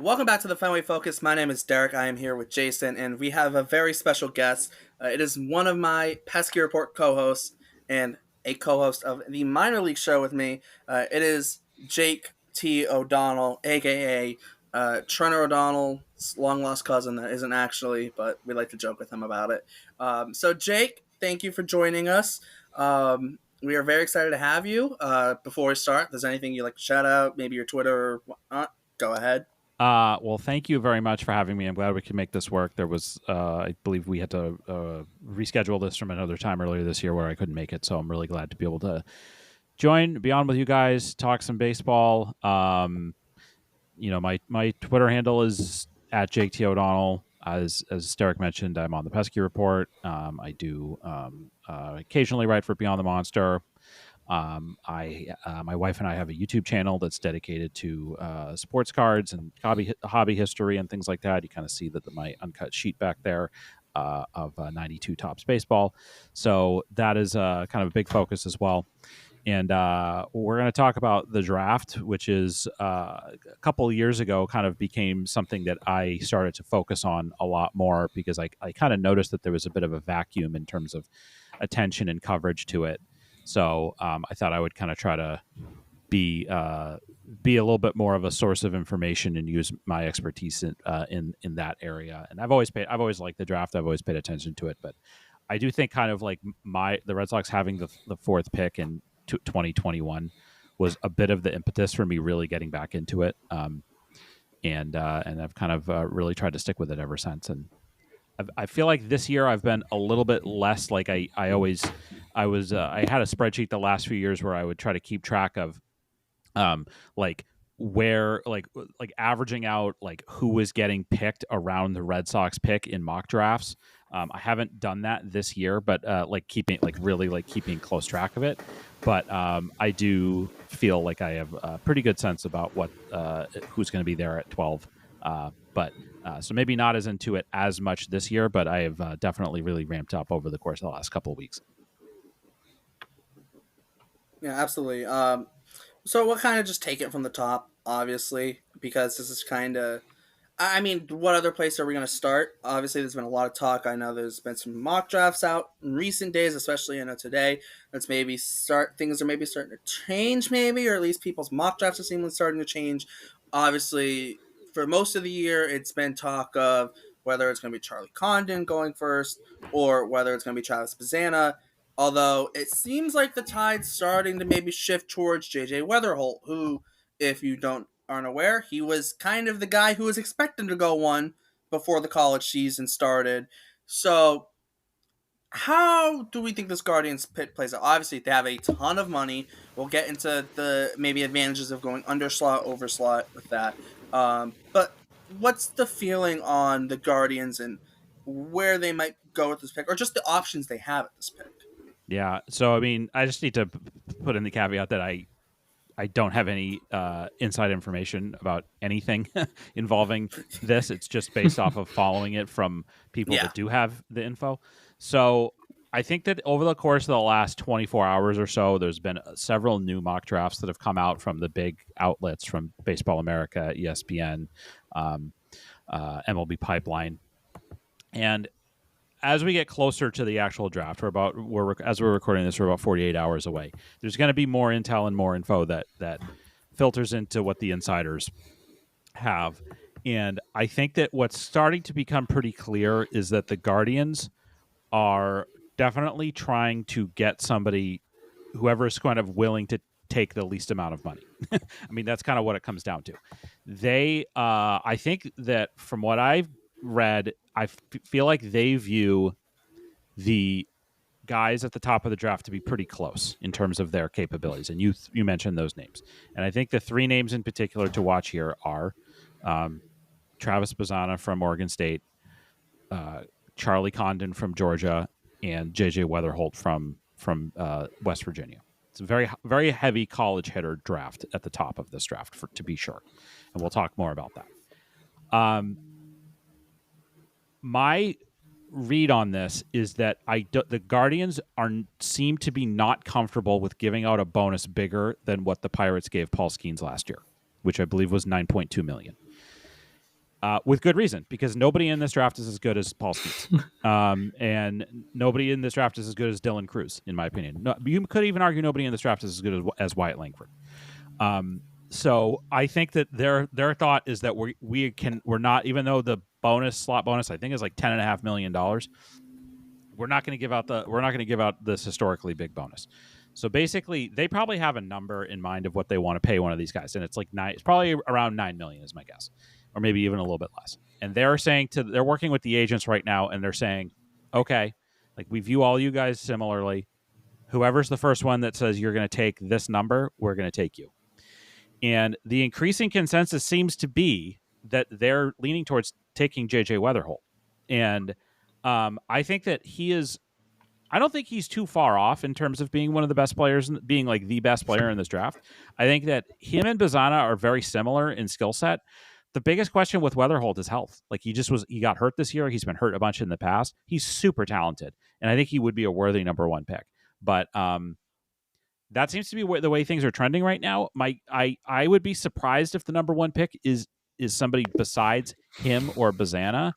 Welcome back to the Fenway Focus. My name is Derek. I am here with Jason, and we have a very special guest. It is one of my Pesky Report co-hosts and a co-host of the minor league show with me. It is Jake T. O'Donnell, aka Trenner O'Donnell's long lost cousin. That isn't actually, but we like to joke with him about it. So, Jake, thank you for joining us. We are very excited to have you. Before we start, if there's anything you'd like to shout out, maybe your Twitter or whatnot, go ahead. Well, thank you very much for having me. I'm glad we could make this work. There was, I believe we had to reschedule this from another time earlier this year where I couldn't make it. So I'm really glad to be able to be on with you guys, talk some baseball. My Twitter handle is at Jake T. O'Donnell. As Derek mentioned, I'm on the Pesky Report. I do occasionally write for Beyond the Monster. My wife and I have a YouTube channel that's dedicated to sports cards and hobby history and things like that. You kind of see my uncut sheet back there of 92 Topps baseball. So that is kind of a big focus as well. And we're going to talk about the draft, which is a couple of years ago kind of became something that I started to focus on a lot more because I kind of noticed that there was a bit of a vacuum in terms of attention and coverage to it. So I thought I would kind of try to be a little bit more of a source of information and use my expertise in that area. And I've always liked the draft. I've always paid attention to it, but I do think kind of like the Red Sox having the fourth pick in 2021 was a bit of the impetus for me really getting back into it. And I've kind of really tried to stick with it ever since. And I feel like this year I've been a little bit less like I had a spreadsheet the last few years where I would try to keep track of where averaging out like who was getting picked around the Red Sox pick in mock drafts. I haven't done that this year, but keeping close track of it. But I do feel like I have a pretty good sense about who's going to be there at 12. So maybe not as into it as much this year, but I have definitely really ramped up over the course of the last couple of weeks. Yeah, absolutely. So we'll kind of just take it from the top, obviously, because this is kind of. I mean, what other place are we going to start? Obviously, there's been a lot of talk. I know there's been some mock drafts out in recent days, especially today. Let's maybe things are maybe starting to change, maybe, or at least people's mock drafts are seemingly starting to change. Obviously, for most of the year, it's been talk of whether it's going to be Charlie Condon going first or whether it's going to be Travis Bazzana. Although it seems like the tide's starting to maybe shift towards JJ Weatherholt, who, if you aren't aware, he was kind of the guy who was expected to go one before the college season started. So how do we think this Guardians pit plays out? Obviously, they have a ton of money. We'll get into the maybe advantages of going under slot, over slot with that. But what's the feeling on the Guardians and where they might go with this pick, or just the options they have at this pick? Yeah. So, I mean, I just need to put in the caveat that I don't have any inside information about anything involving this. It's just based off of following it from people that do have the info. So I think that over the course of the last 24 hours or so, there's been several new mock drafts that have come out from the big outlets from Baseball America, ESPN, MLB Pipeline. And as we get closer to the actual draft, as we're recording this, we're about 48 hours away. There's going to be more intel and more info that filters into what the insiders have. And I think that what's starting to become pretty clear is that the Guardians are definitely trying to get somebody, whoever is kind of willing to take the least amount of money. I mean, that's kind of what it comes down to. I think that from what I've read, I feel like they view the guys at the top of the draft to be pretty close in terms of their capabilities. And you mentioned those names. And I think the three names in particular to watch here are Travis Bazzana from Oregon State, Charlie Condon from Georgia, and JJ Weatherholt from West Virginia. It's a very, very heavy college hitter draft at the top of this draft, to be sure. And we'll talk more about that. My read on this is that the Guardians seem to be not comfortable with giving out a bonus bigger than what the Pirates gave Paul Skeens last year, which I believe was $9.2 million. with good reason, because nobody in this draft is as good as Paul Skeens. And nobody in this draft is as good as Dylan Cruz, in my opinion. No, you could even argue nobody in this draft is as good as Wyatt Langford. So I think that their thought is that we're not, even though the slot bonus I think is like $10.5 million, we're not going to give out this historically big bonus. So basically, they probably have a number in mind of what they want to pay one of these guys, and it's like it's probably around $9 million is my guess, or maybe even a little bit less. And they're working with the agents right now, and they're saying, okay, like, we view all you guys similarly. Whoever's the first one that says you're going to take this number, we're going to take you. And the increasing consensus seems to be that they're leaning towards taking JJ Weatherholt. And I think that I don't think he's too far off in terms of being one of the best players, being like the best player in this draft. I think that him and Bazana are very similar in skill set. The biggest question with Weatherholt is health. Like, he got hurt this year. He's been hurt a bunch in the past. He's super talented, and I think he would be a worthy number one pick. But that seems to be the way things are trending right now. I would be surprised if the number one pick is somebody besides him or Bazana.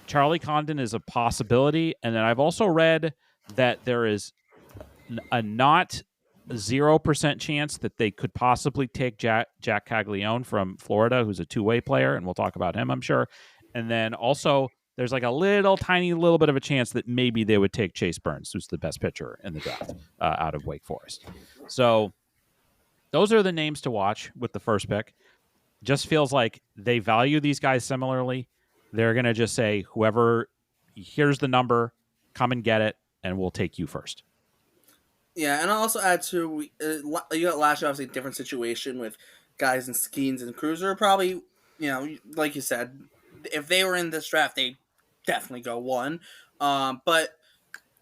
Charlie Condon is a possibility, and then I've also read that there is a not 0% chance that they could possibly take Jack Caglione from Florida, who's a two-way player, and we'll talk about him, I'm sure. And then also there's like a tiny little bit of a chance that maybe they would take Chase Burns, who's the best pitcher in the draft out of Wake Forest. So those are the names to watch with the first pick. Just feels like they value these guys similarly. They're going to just say, whoever, here's the number, come and get it, and we'll take you first. Yeah, and I'll also add to, you got last year, obviously a different situation with guys and Skeens and Cruiser. Probably, like you said, if they were in this draft, they definitely go one. But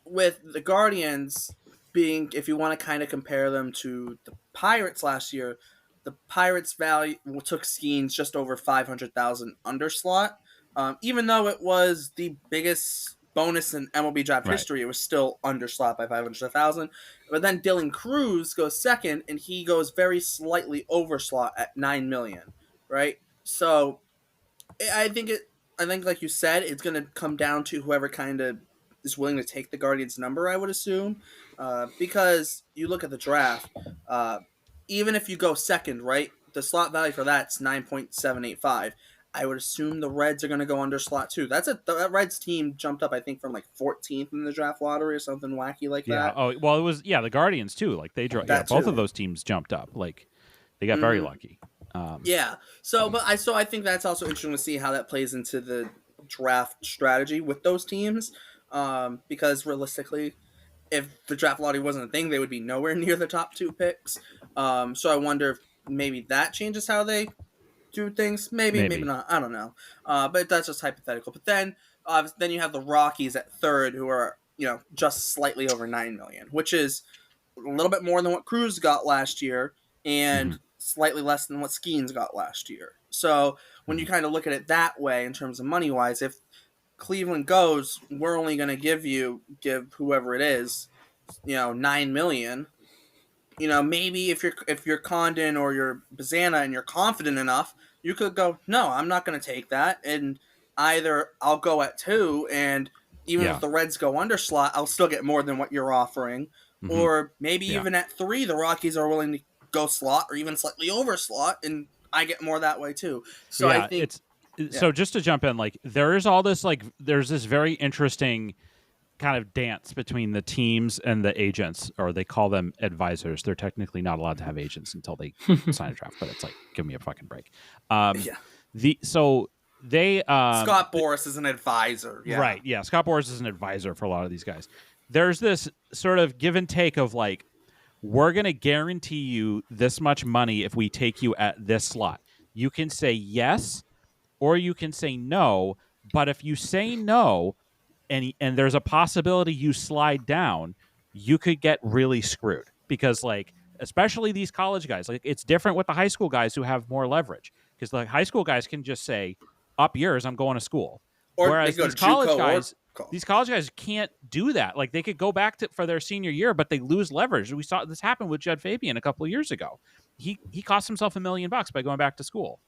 with the Guardians being, if you want to kind of compare them to the Pirates last year, the Pirates value took Skeens just over 500,000 under slot. Even though it was the biggest bonus in MLB Draft history, it was still under slot by 500,000. But then Dylan Cruz goes second, and he goes very slightly over slot at 9 million. Right, so I think like you said, it's going to come down to whoever kind of is willing to take the Guardians number, I would assume, because you look at the draft, even if you go second, right, the slot value for that's 9.785. I would assume the Reds are going to go under slot too. That Reds team jumped up, I think, from like 14th in the draft lottery or something wacky like that. Oh, well, it was the Guardians too. Like they both of those teams jumped up. Like they got very lucky. So I think that's also interesting to see how that plays into the draft strategy with those teams, because realistically, if the draft lottery wasn't a thing, they would be nowhere near the top two picks. So I wonder if maybe that changes how they do things. Maybe not. I don't know. But that's just hypothetical. But then you have the Rockies at third, who are just slightly over 9 million, which is a little bit more than what Cruz got last year, and slightly less than what Skeens got last year. So when you kind of look at it that way in terms of money wise, if Cleveland goes, we're only going to give whoever it is, 9 million. Maybe if you're Condon or you're Bazana and you're confident enough, you could go, no, I'm not going to take that, and either I'll go at 2, and even if the Reds go under slot, I'll still get more than what you're offering, or maybe even at 3, the Rockies are willing to go slot or even slightly over slot, and I get more that way too. So I think so. Just to jump in, like there is all this, like there's this very interesting kind of dance between the teams and the agents, or they call them advisors. They're technically not allowed to have agents until they sign a draft, but it's like, give me a fucking break. Scott Boras is an advisor. Yeah. Right. Yeah. Scott Boras is an advisor for a lot of these guys. There's this sort of give and take of like, we're going to guarantee you this much money if we take you at this slot. You can say yes, or you can say no. But if you say no, and there's a possibility you slide down, you could get really screwed, because like, especially these college guys, like it's different with the high school guys who have more leverage, because the high school guys can just say, up yours, I'm going to school. Or whereas these college guys can't do that. Like they could go back for their senior year, but they lose leverage. We saw this happen with Jed Fabian a couple of years ago. He cost himself $1 million by going back to school.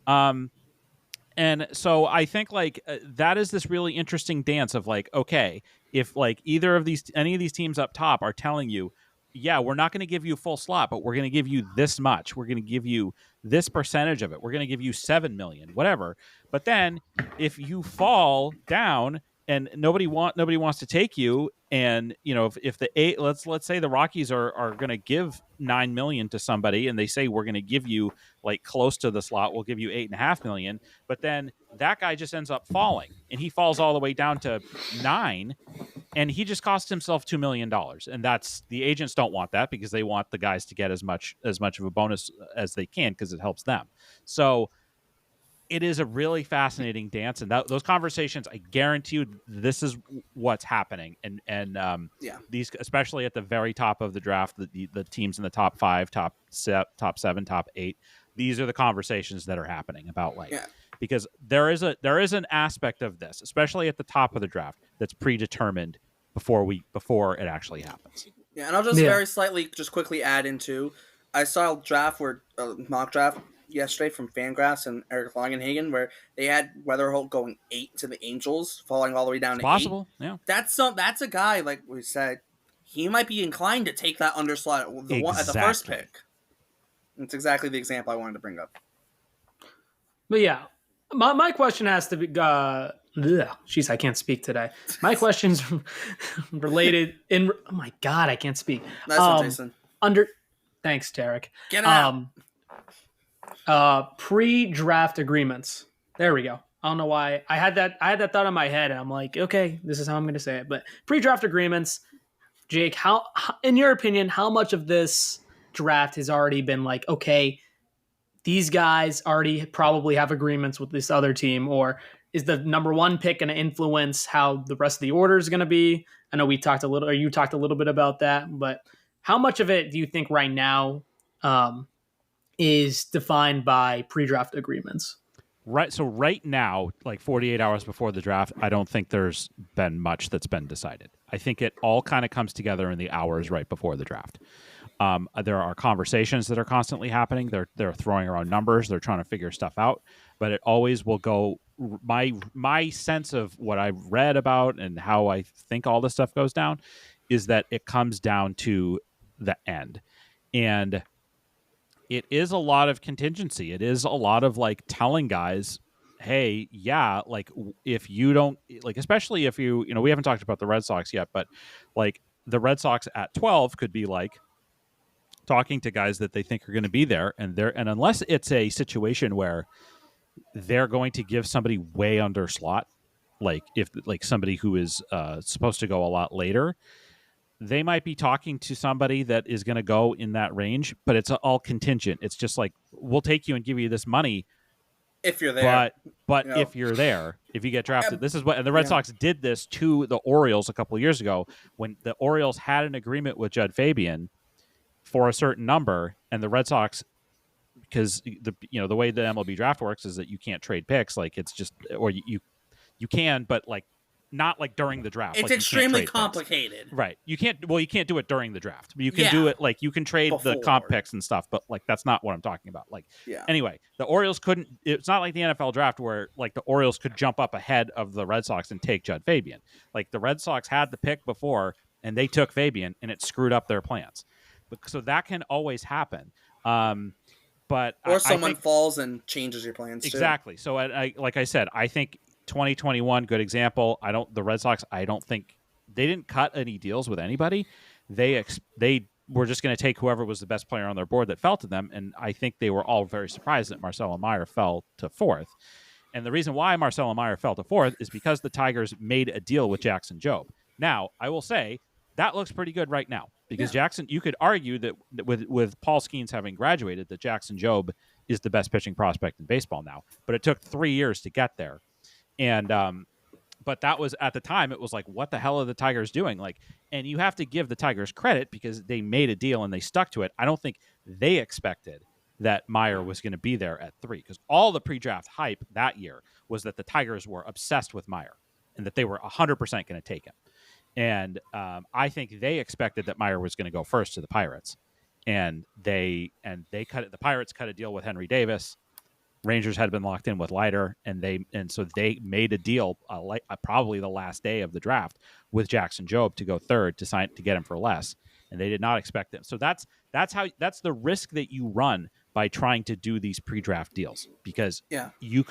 And so I think like that is this really interesting dance of like, okay, if like any of these teams up top are telling you, yeah, we're not going to give you a full slot, but we're going to give you this much. We're going to give you this percentage of it. We're going to give you 7 million, whatever. But then if you fall down and nobody wants to take you, and if the eight, let's say the Rockies are going to give 9 million to somebody, and they say we're going to give you like close to the slot, we'll give you 8.5 million, but then that guy just ends up falling and he falls all the way down to 9, and he just cost himself $2 million. And that's, the agents don't want that because they want the guys to get as much of a bonus as they can because it helps them. So it is a really fascinating dance, and those conversations, I guarantee you, this is what's happening. And Yeah. these, especially at the very top of the draft, the teams in the top 5, top 7, top 8, these are the conversations that are happening about like, Yeah. because there is an aspect of this, especially at the top of the draft, that's predetermined before it actually happens. Yeah, and I'll just very slightly, just quickly add into, I saw a mock draft yesterday from Fangraphs and Eric Longenhagen where they had Weatherholt going 8 to the Angels, falling all the way down to Possible, 8. yeah. That's a guy, like we said, he might be inclined to take that underslot at the first pick. That's exactly the example I wanted to bring up. But yeah, my question has to be. Jeez, I can't speak today. My question's related in. Oh my god, I can't speak. Nice one, Jason. Thanks, Derek. Get out. Pre-draft agreements. There we go. I don't know why I had that thought in my head, and I'm like, okay, this is how I'm going to say it. But pre-draft agreements, Jake. How, in your opinion, how much of this draft has already been like, okay, these guys already probably have agreements with this other team, or is the number 1 pick going to influence how the rest of the order is going to be? I know you talked a little bit about that, but how much of it do you think right now is defined by pre-draft agreements? Right. So right now, like 48 hours before the draft, I don't think there's been much that's been decided. I think it all kind of comes together in the hours right before the draft. There are conversations that are constantly happening. They're throwing around numbers. They're trying to figure stuff out, but it always will go. My sense of what I've read about and how I think all this stuff goes down is that it comes down to the end, and it is a lot of contingency. It is a lot of like telling guys, hey, yeah, like if you don't, like, especially if we haven't talked about the Red Sox yet, but like the Red Sox at 12 could be like talking to guys that they think are going to be there, and unless it's a situation where they're going to give somebody way under slot, like if like somebody who is supposed to go a lot later, they might be talking to somebody that is going to go in that range, but it's all contingent. It's just like, we'll take you and give you this money if you're there. But if you're there, if you get drafted, this is what, and the Red Sox did this to the Orioles a couple of years ago when the Orioles had an agreement with Judd Fabian for a certain number, and the Red Sox, because the way the MLB draft works is that you can't trade picks. Like it's just, or you can, but like not like during the draft. It's like extremely complicated. Picks. Right. You can't do it during the draft. You can do it like you can trade the comp picks and stuff, but like that's not what I'm talking about. Like anyway, the Orioles couldn't, it's not like the NFL draft where like the Orioles could jump up ahead of the Red Sox and take Judd Fabian. Like the Red Sox had the pick before and they took Fabian and it screwed up their plans. So that can always happen. But someone falls and changes your plans. Exactly. Too. So like I said, I think 2021, good example. The Red Sox, I don't think they didn't cut any deals with anybody. They were just going to take whoever was the best player on their board that fell to them. And I think they were all very surprised that Marcelo Meyer fell to 4th. And the reason why Marcelo Meyer fell to 4th is because the Tigers made a deal with Jackson Jobe. Now, I will say that looks pretty good right now because Jackson, you could argue that with Paul Skeens having graduated, that Jackson Jobe is the best pitching prospect in baseball now. But it took 3 years to get there. And but that was, at the time, it was like, what the hell are the Tigers doing? Like, and you have to give the Tigers credit because they made a deal and they stuck to it. I don't think they expected that Meyer was going to be there at 3 because all the pre-draft hype that year was that the Tigers were obsessed with Meyer and that they were 100% going to take him. And I think they expected that Meyer was going to go first to the Pirates, and they cut it. The Pirates cut a deal with Henry Davis. Rangers had been locked in with Leiter, and so they made a deal probably the last day of the draft with Jackson Jobe to go third to get him for less, and they did not expect him. So that's the risk that you run by trying to do these pre-draft deals, because Yeah.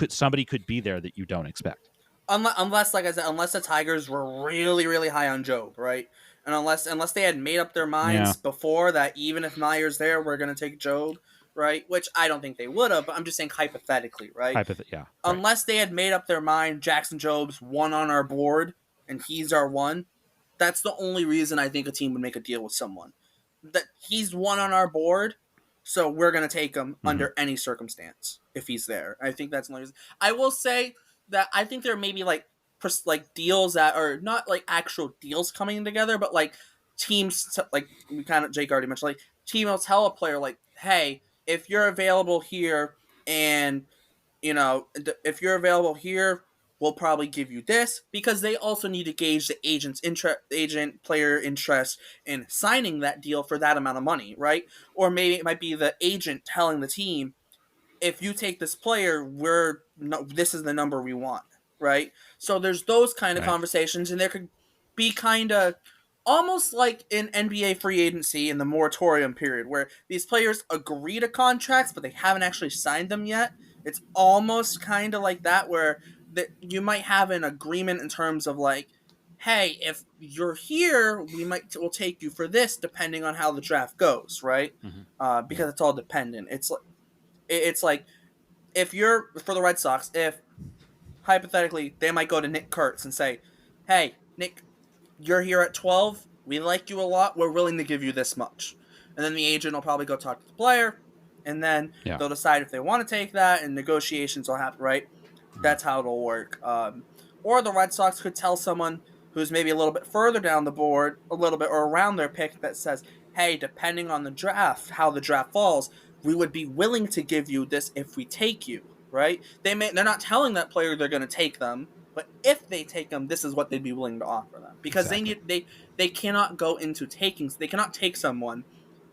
somebody could be there that you don't expect. Unless, like I said, unless the Tigers were really, really high on Jobe, right? And unless they had made up their minds before that, even if Meyer's there, we're going to take Jobe, right? Which I don't think they would have, but I'm just saying hypothetically, right? Yeah. Unless they had made up their mind, Jackson Jobe's one on our board, and he's our one. That's the only reason I think a team would make a deal with someone. That he's one on our board, so we're going to take him under any circumstance if he's there. I think that's the only reason. I will say that I think there may be like deals that are not like actual deals coming together, but like teams like we kind of Jake already mentioned, like team will tell a player like, hey, if you're available here, and if you're available here, we'll probably give you this, because they also need to gauge the agent player interest in signing that deal for that amount of money, right? Or maybe it might be the agent telling the team, if you take this player, this is the number we want, right? So there's those kind of conversations, and there could be kind of almost like in NBA free agency in the moratorium period, where these players agree to contracts, but they haven't actually signed them yet. It's almost kind of like that, where you might have an agreement in terms of like, hey, if you're here, we'll take you for this, depending on how the draft goes, right? Because it's all dependent. It's like, if you're for the Red Sox, if hypothetically they might go to Nick Kurtz and say, hey, Nick, you're here at 12. We like you a lot. We're willing to give you this much. And then the agent will probably go talk to the player, and then they'll decide if they want to take that, and negotiations will happen, right? That's how it'll work. Or the Red Sox could tell someone who's maybe a little bit further down the board, a little bit, or around their pick, that says, hey, depending on the draft, how the draft falls, we would be willing to give you this if we take you, right? They're not telling that player they're going to take them, but if they take them, this is what they'd be willing to offer them, because they cannot go into takings. They cannot take someone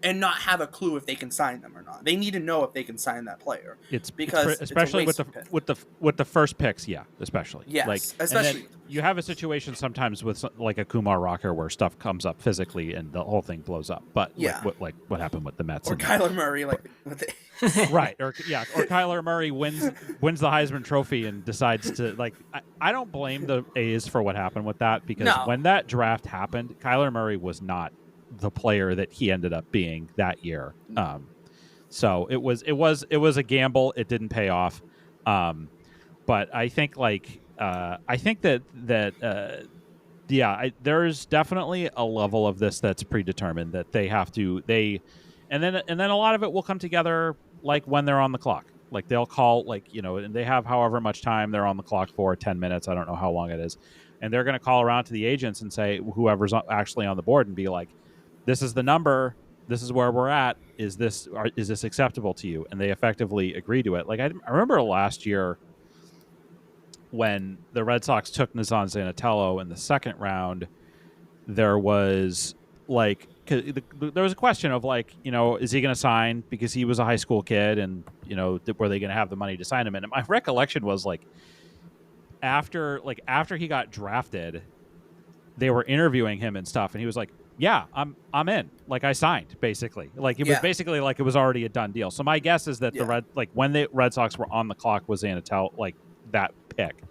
and not have a clue if they can sign them or not. They need to know if they can sign that player. Especially with the first picks, especially. Yes, especially. You have a situation sometimes with like a Kumar Rocker where stuff comes up physically and the whole thing blows up. But what happened with the Mets, or Kyler Murray, right? Or Kyler Murray wins the Heisman Trophy and decides to I don't blame the A's for what happened with that, because when that draft happened, Kyler Murray was not the player that he ended up being that year. So it was a gamble. It didn't pay off. But I think there's definitely a level of this that's predetermined, that they have to, and then a lot of it will come together like when they're on the clock. Like they'll call, and they have however much time they're on the clock for, 10 minutes. I don't know how long it is. And they're going to call around to the agents and say, whoever's actually on the board, and be like, this is the number. This is where we're at. Is this acceptable to you? And they effectively agree to it. Like I remember last year when the Red Sox took Nazan Zanatello in the second round, there was there was a question of is he going to sign, because he was a high school kid, and were they going to have the money to sign him? And my recollection was after he got drafted, they were interviewing him and stuff, and he was like, yeah, I'm in. I signed, basically. It was basically it was already a done deal. So my guess is that when the Red Sox were on the clock with Zanatello, that pick,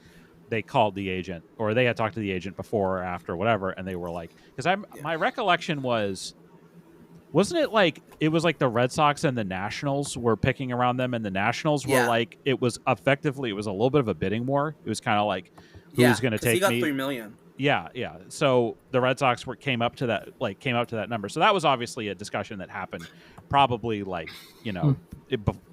they called the agent, or they had talked to the agent before or after, whatever, and they were because my recollection wasn't it it was the Red Sox and the Nationals were picking around them, and the Nationals were it was a little bit of a bidding war. It was kind of who's going to take me. He got $3 million. Yeah. So the Red Sox came up to that number. So that was obviously a discussion that happened probably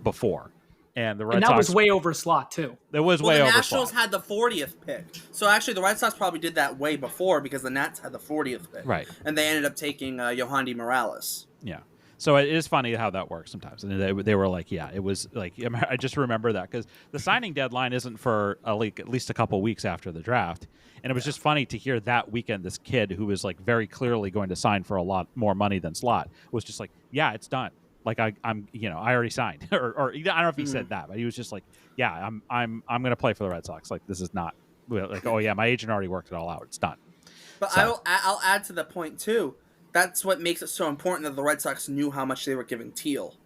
before. And the Red Sox was way over slot too. It was way over slot. The Nationals had the 40th pick. So actually the Red Sox probably did that way before, because the Nats had the 40th pick. Right. And they ended up taking Yohandy Morales. Yeah. So it is funny how that works sometimes. And they were it was I just remember that, because the signing deadline isn't for at least a couple weeks after the draft. And it was just funny to hear that weekend this kid who was very clearly going to sign for a lot more money than slot was just yeah, it's done. like I'm you know, I already signed, or I don't know if he said that, but he was just like, yeah, I'm going to play for the Red Sox. Like, this is not like, oh yeah, my agent already worked it all out. It's done. But So I'll add to the point too. That's what makes it so important that the Red Sox knew how much they were giving Teal.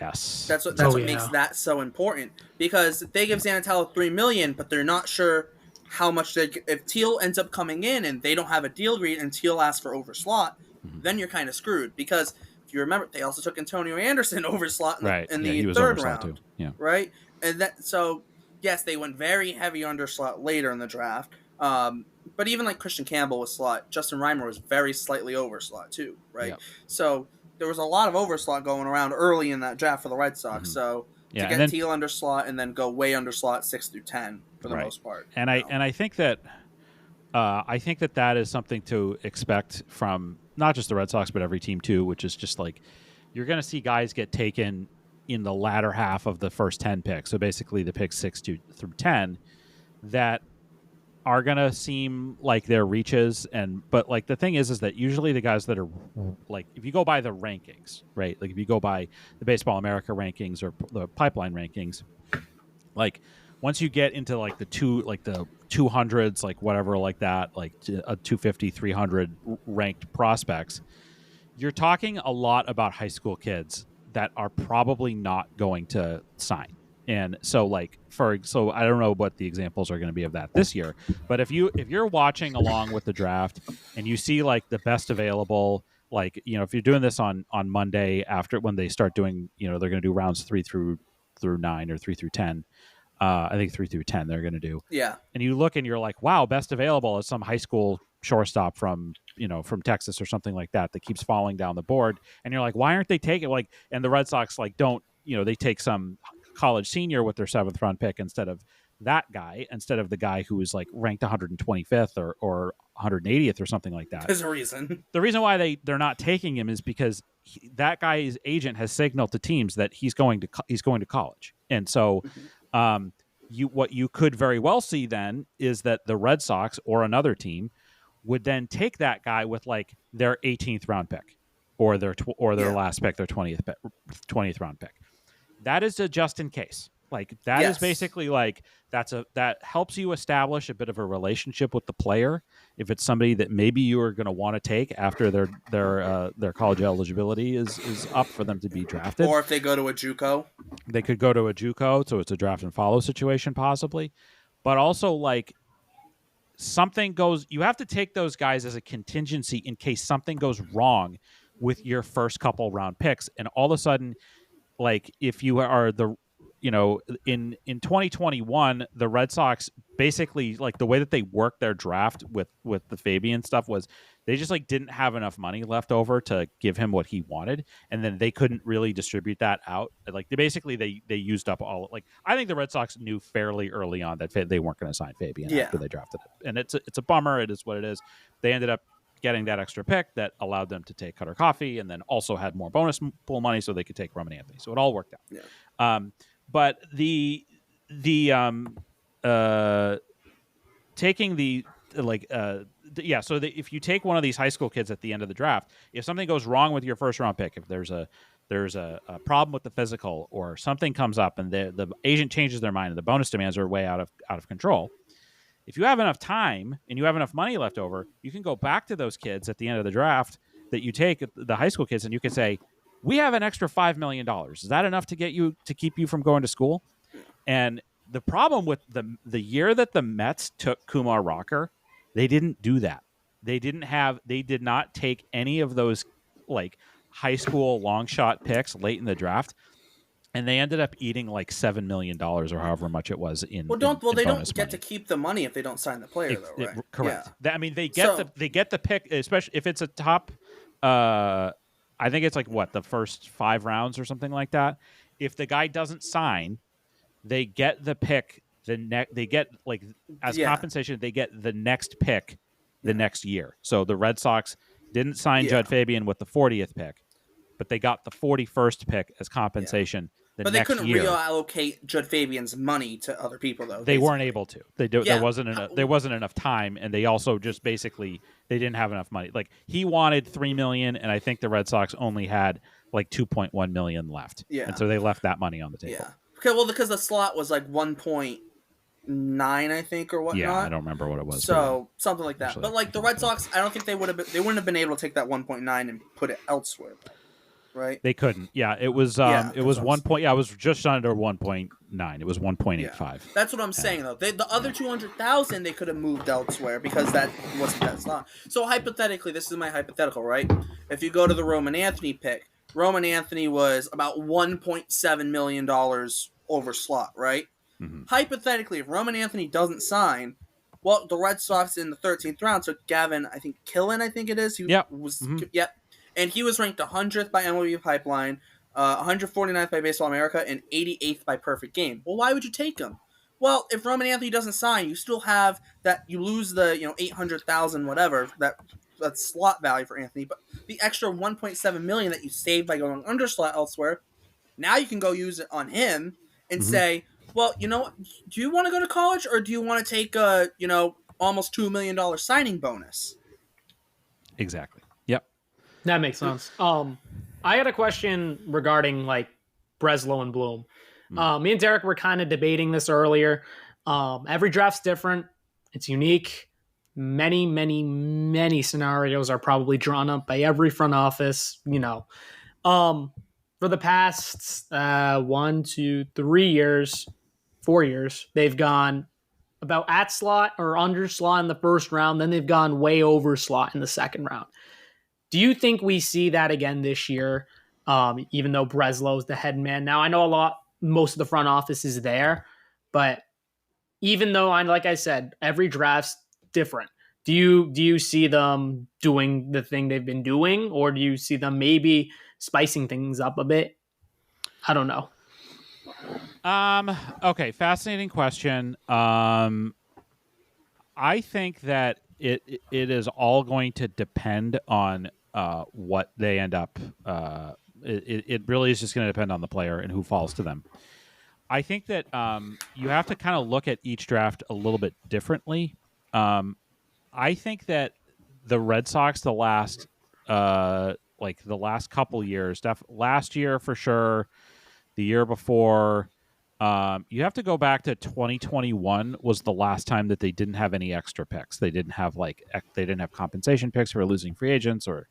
yes, That's Oh, what yeah. makes that so important, because they give Zanatello $3 million, but they're not sure how much they. If Teal ends up coming in and they don't have a deal agreed, and Teal asks for overslot, then you're kind of screwed. Because if you remember, they also took Antonio Anderson overslot right, in yeah, the he was third overslot too. round, Yeah, right? And that so yes, they went very heavy underslot later in the draft. But even like Christian Campbell was slot, Justin Reimer was very slightly overslot too, right? yeah, So there was a lot of overslot going around early in that draft for the Red Sox. So to yeah, and get then Teal under slot and then go way under slot 6 through 10 for the right, most part. and I think that. I think that is something to expect from not just the Red Sox, but every team too, which is just like you're going to see guys get taken in the latter half of the first 10 picks. So basically the picks 6 through 10 that are going to seem like they're reaches. But like the thing is that usually the guys that are like, if you go by the rankings, right? Like if you go by the Baseball America rankings or the pipeline rankings, like once you get into like the 200s, like whatever, like that, like a 250, 300 ranked prospects, you're talking a lot about high school kids that are probably not going to sign. And so so I don't know what the examples are going to be of that this year, but if you're watching along with the draft and you see like the best available, like, you know, if you're doing this on Monday after when they start doing, you know, they're going to do rounds 3 through 9 or 3 through 10. I think 3 through 10 they're going to do. Yeah. And you look and you're like, wow, best available is some high school shortstop from Texas or something like that keeps falling down the board. And you're like, why aren't they taking and the Red Sox don't, they take some college senior with their 7th round pick instead of that guy, instead of the guy who is like ranked 125th or 180th or something like that. There's a reason. The reason why they're not taking him is because that guy's agent has signaled to teams that he's going to college. And so what you could very well see then is that the Red Sox or another team would then take that guy with like their 18th round pick or their last pick, their 20th round pick. That is a just in case. Like that is basically like that helps you establish a bit of a relationship with the player. If it's somebody that maybe you are going to want to take after their college eligibility is up for them to be drafted, or if they go to a JUCO, they could go to a JUCO, so it's a draft and follow situation possibly. But also like something goes, you have to take those guys as a contingency in case something goes wrong with your first couple round picks, and all of a sudden, like if you are in 2021, the Red Sox basically, like the way that they worked their draft with the Fabian stuff was they just like didn't have enough money left over to give him what he wanted, and then they couldn't really distribute that out. Like they used up all, like I think the Red Sox knew fairly early on that they weren't going to sign Fabian after they drafted it, and it's a bummer. It is what it is. They ended up getting that extra pick that allowed them to take Cutter Coffee, and then also had more bonus pool money so they could take Roman Anthony. So it all worked out. Yeah. But taking if you take one of these high school kids at the end of the draft, if something goes wrong with your first round pick, if there's a problem with the physical or something comes up and the agent changes their mind and the bonus demands are way out of control, if you have enough time and you have enough money left over, you can go back to those kids at the end of the draft that you take, the high school kids, and you can say, we have an extra $5 million. Is that enough to keep you from going to school? And the problem with the year that the Mets took Kumar Rocker, they didn't do that. They did not take any of those like high school long shot picks late in the draft. And they ended up eating like $7 million or however much it was in. They don't get to keep the money if they don't sign the player, though, right? Correct. Yeah. They get the pick, especially if it's a top. I think it's like the first 5 rounds or something like that. If the guy doesn't sign, they get the pick. They get like as compensation, they get the next pick the next year. So the Red Sox didn't sign Judd Fabian with the 40th pick, but they got the 41st pick as compensation. But they couldn't reallocate Judd Fabian's money to other people, though. They weren't able to. There wasn't enough time, and they also just basically they didn't have enough money. Like he wanted $3 million, and I think the Red Sox only had like 2.1 million left. Yeah. And so they left that money on the table. Yeah. Okay, well, because the slot was like 1.9, I think, or whatnot. Yeah, I don't remember what it was. So something like that. Actually, But like the Red Sox, I don't think they wouldn't have been able to take that 1.9 and put it elsewhere, right? They couldn't. Yeah, it was. It was 1 point. Yeah, it was just under 1.9. It was 1.85. Yeah. That's what I'm saying though. The other 200,000 they could have moved elsewhere because that wasn't that slot. So hypothetically, this is my hypothetical, right? If you go to the Roman Anthony pick, Roman Anthony was about $1.7 million over slot, right? Mm-hmm. Hypothetically, if Roman Anthony doesn't sign, well, the Red Sox in the 13th round took Gavin, I think Killen, I think it is. Yep. And he was ranked 100th by MLB Pipeline, 149th by Baseball America, and 88th by Perfect Game. Well, why would you take him? Well, if Roman Anthony doesn't sign, you still have that. You lose the 800,000 whatever that slot value for Anthony, but the extra 1.7 million that you saved by going under slot elsewhere, now you can go use it on him and say, well, you know what? Do you want to go to college or do you want to take a almost $2 million signing bonus? Exactly. Yep. That makes sense. I had a question regarding like Breslow and Bloom. Me and Derek were kind of debating this earlier. Every draft's different. It's unique. Many, many, many scenarios are probably drawn up by every front office, for the past 1, 2, 3 years, 4 years, they've gone about at slot or under slot in the first round. Then they've gone way over slot in the second round. Do you think we see that again this year? Even though Breslow's the head man now, I know most of the front office is there, but even though like I said, every draft's different. Do you see them doing the thing they've been doing, or do you see them maybe spicing things up a bit? I don't know. Okay, fascinating question. I think that it is all going to depend on what they end up. It really is just going to depend on the player and who falls to them. I think that you have to kind of look at each draft a little bit differently. I think that the Red Sox, the last couple years, last year for sure, the year before, you have to go back to 2021 was the last time that they didn't have any extra picks. They didn't have compensation picks for losing free agents or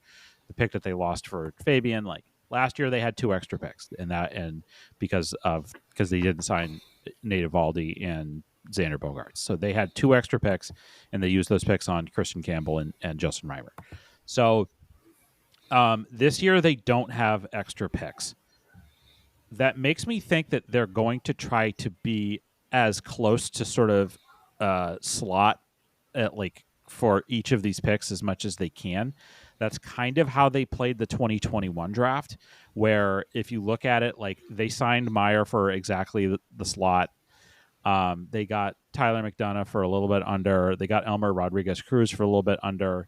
the pick that they lost for Fabian. Like last year, they had 2 extra picks, and because they didn't sign Nate Eovaldi and Xander Bogaerts. So they had 2 extra picks, and they used those picks on Christian Campbell and Justin Reimer. So this year they don't have extra picks. That makes me think that they're going to try to be as close to sort of slot for each of these picks as much as they can. That's kind of how they played the 2021 draft, where if you look at it, like they signed Meyer for exactly the slot. They got Tyler McDonough for a little bit under. They got Elmer Rodriguez Cruz for a little bit under.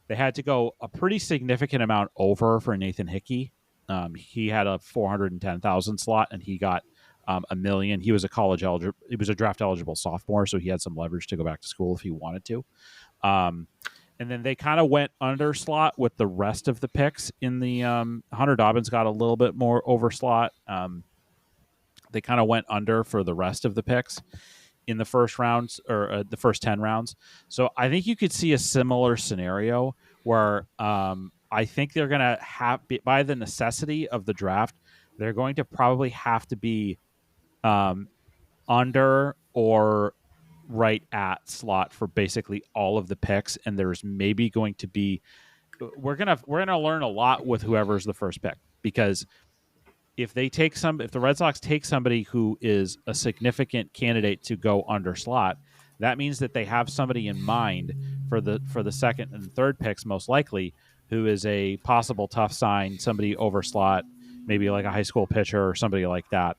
They had to go a pretty significant amount over for Nathan Hickey. He had a 410,000 slot, and he got $1 million. He was he was a draft eligible sophomore, so he had some leverage to go back to school if he wanted to. And then they kind of went under slot with the rest of the picks in the Hunter Dobbins got a little bit more over slot. They kind of went under for the rest of the picks in the first rounds or the first 10 rounds. So I think you could see a similar scenario where I think they're going to have, by the necessity of the draft, they're going to probably have to be under or right at slot for basically all of the picks. And there's maybe going to be, we're going to learn a lot with whoever's the first pick, because if the Red Sox take somebody who is a significant candidate to go under slot, that means that they have somebody in mind for the second and third picks, most likely, who is a possible tough sign, somebody over slot, maybe like a high school pitcher or somebody like that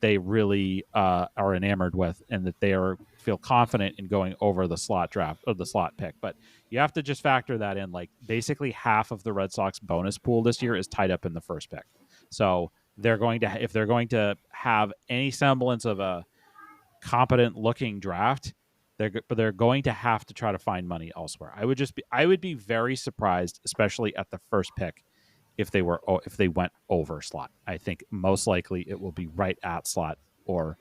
they really are enamored with, and that they feel confident in going over the slot draft or the slot pick. But you have to just factor that in. Like basically half of the Red Sox bonus pool this year is tied up in the first pick. So if they're going to have any semblance of a competent looking draft, they're going to have to try to find money elsewhere. I would be very surprised, especially at the first pick, if they went over slot. I think most likely it will be right at slot or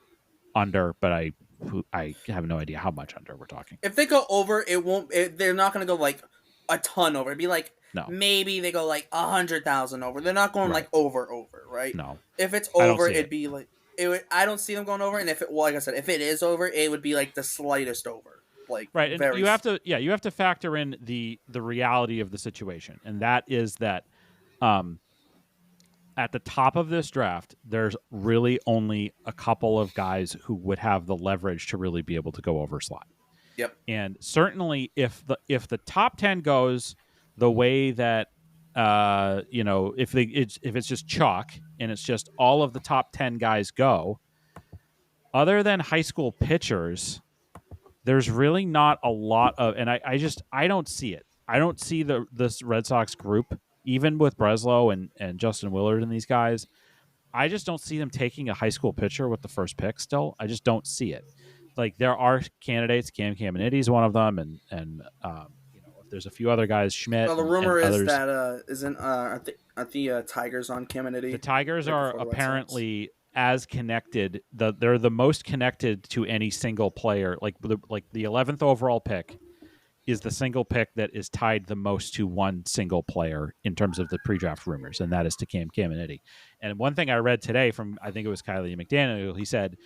under, but I have no idea how much under we're talking. If they go over, it won't. They're not going to go like a ton over. It'd be like maybe they go like 100,000 over. They're not going like over, right? No. If it's over, it'd be like I don't see them going over. And if it, like I said, if it is over, it would be like the slightest over. Like right, and you have to factor in the reality of the situation, and that is that at the top of this draft, there's really only a couple of guys who would have the leverage to really be able to go over slot. Yep. And certainly, if the top 10 goes the way that if it's just chalk and it's just all of the top 10 guys go, other than high school pitchers, there's really not a lot of, and I don't see it. I don't see this Red Sox group, even with Breslow and Justin Willard and these guys. I just don't see them taking a high school pitcher with the first pick still. I just don't see it. Like, there are candidates. Cam Caminiti is one of them, and there's a few other guys. Schmidt. Well, the rumor and is others. That isn't aren't the Tigers on Caminiti? The Tigers are apparently as connected. They're the most connected to any single player. Like the 11th overall pick is the single pick that is tied the most to one single player in terms of the pre-draft rumors, and that is to Cam Caminiti. And one thing I read today from, I think it was Kylie McDaniel, he said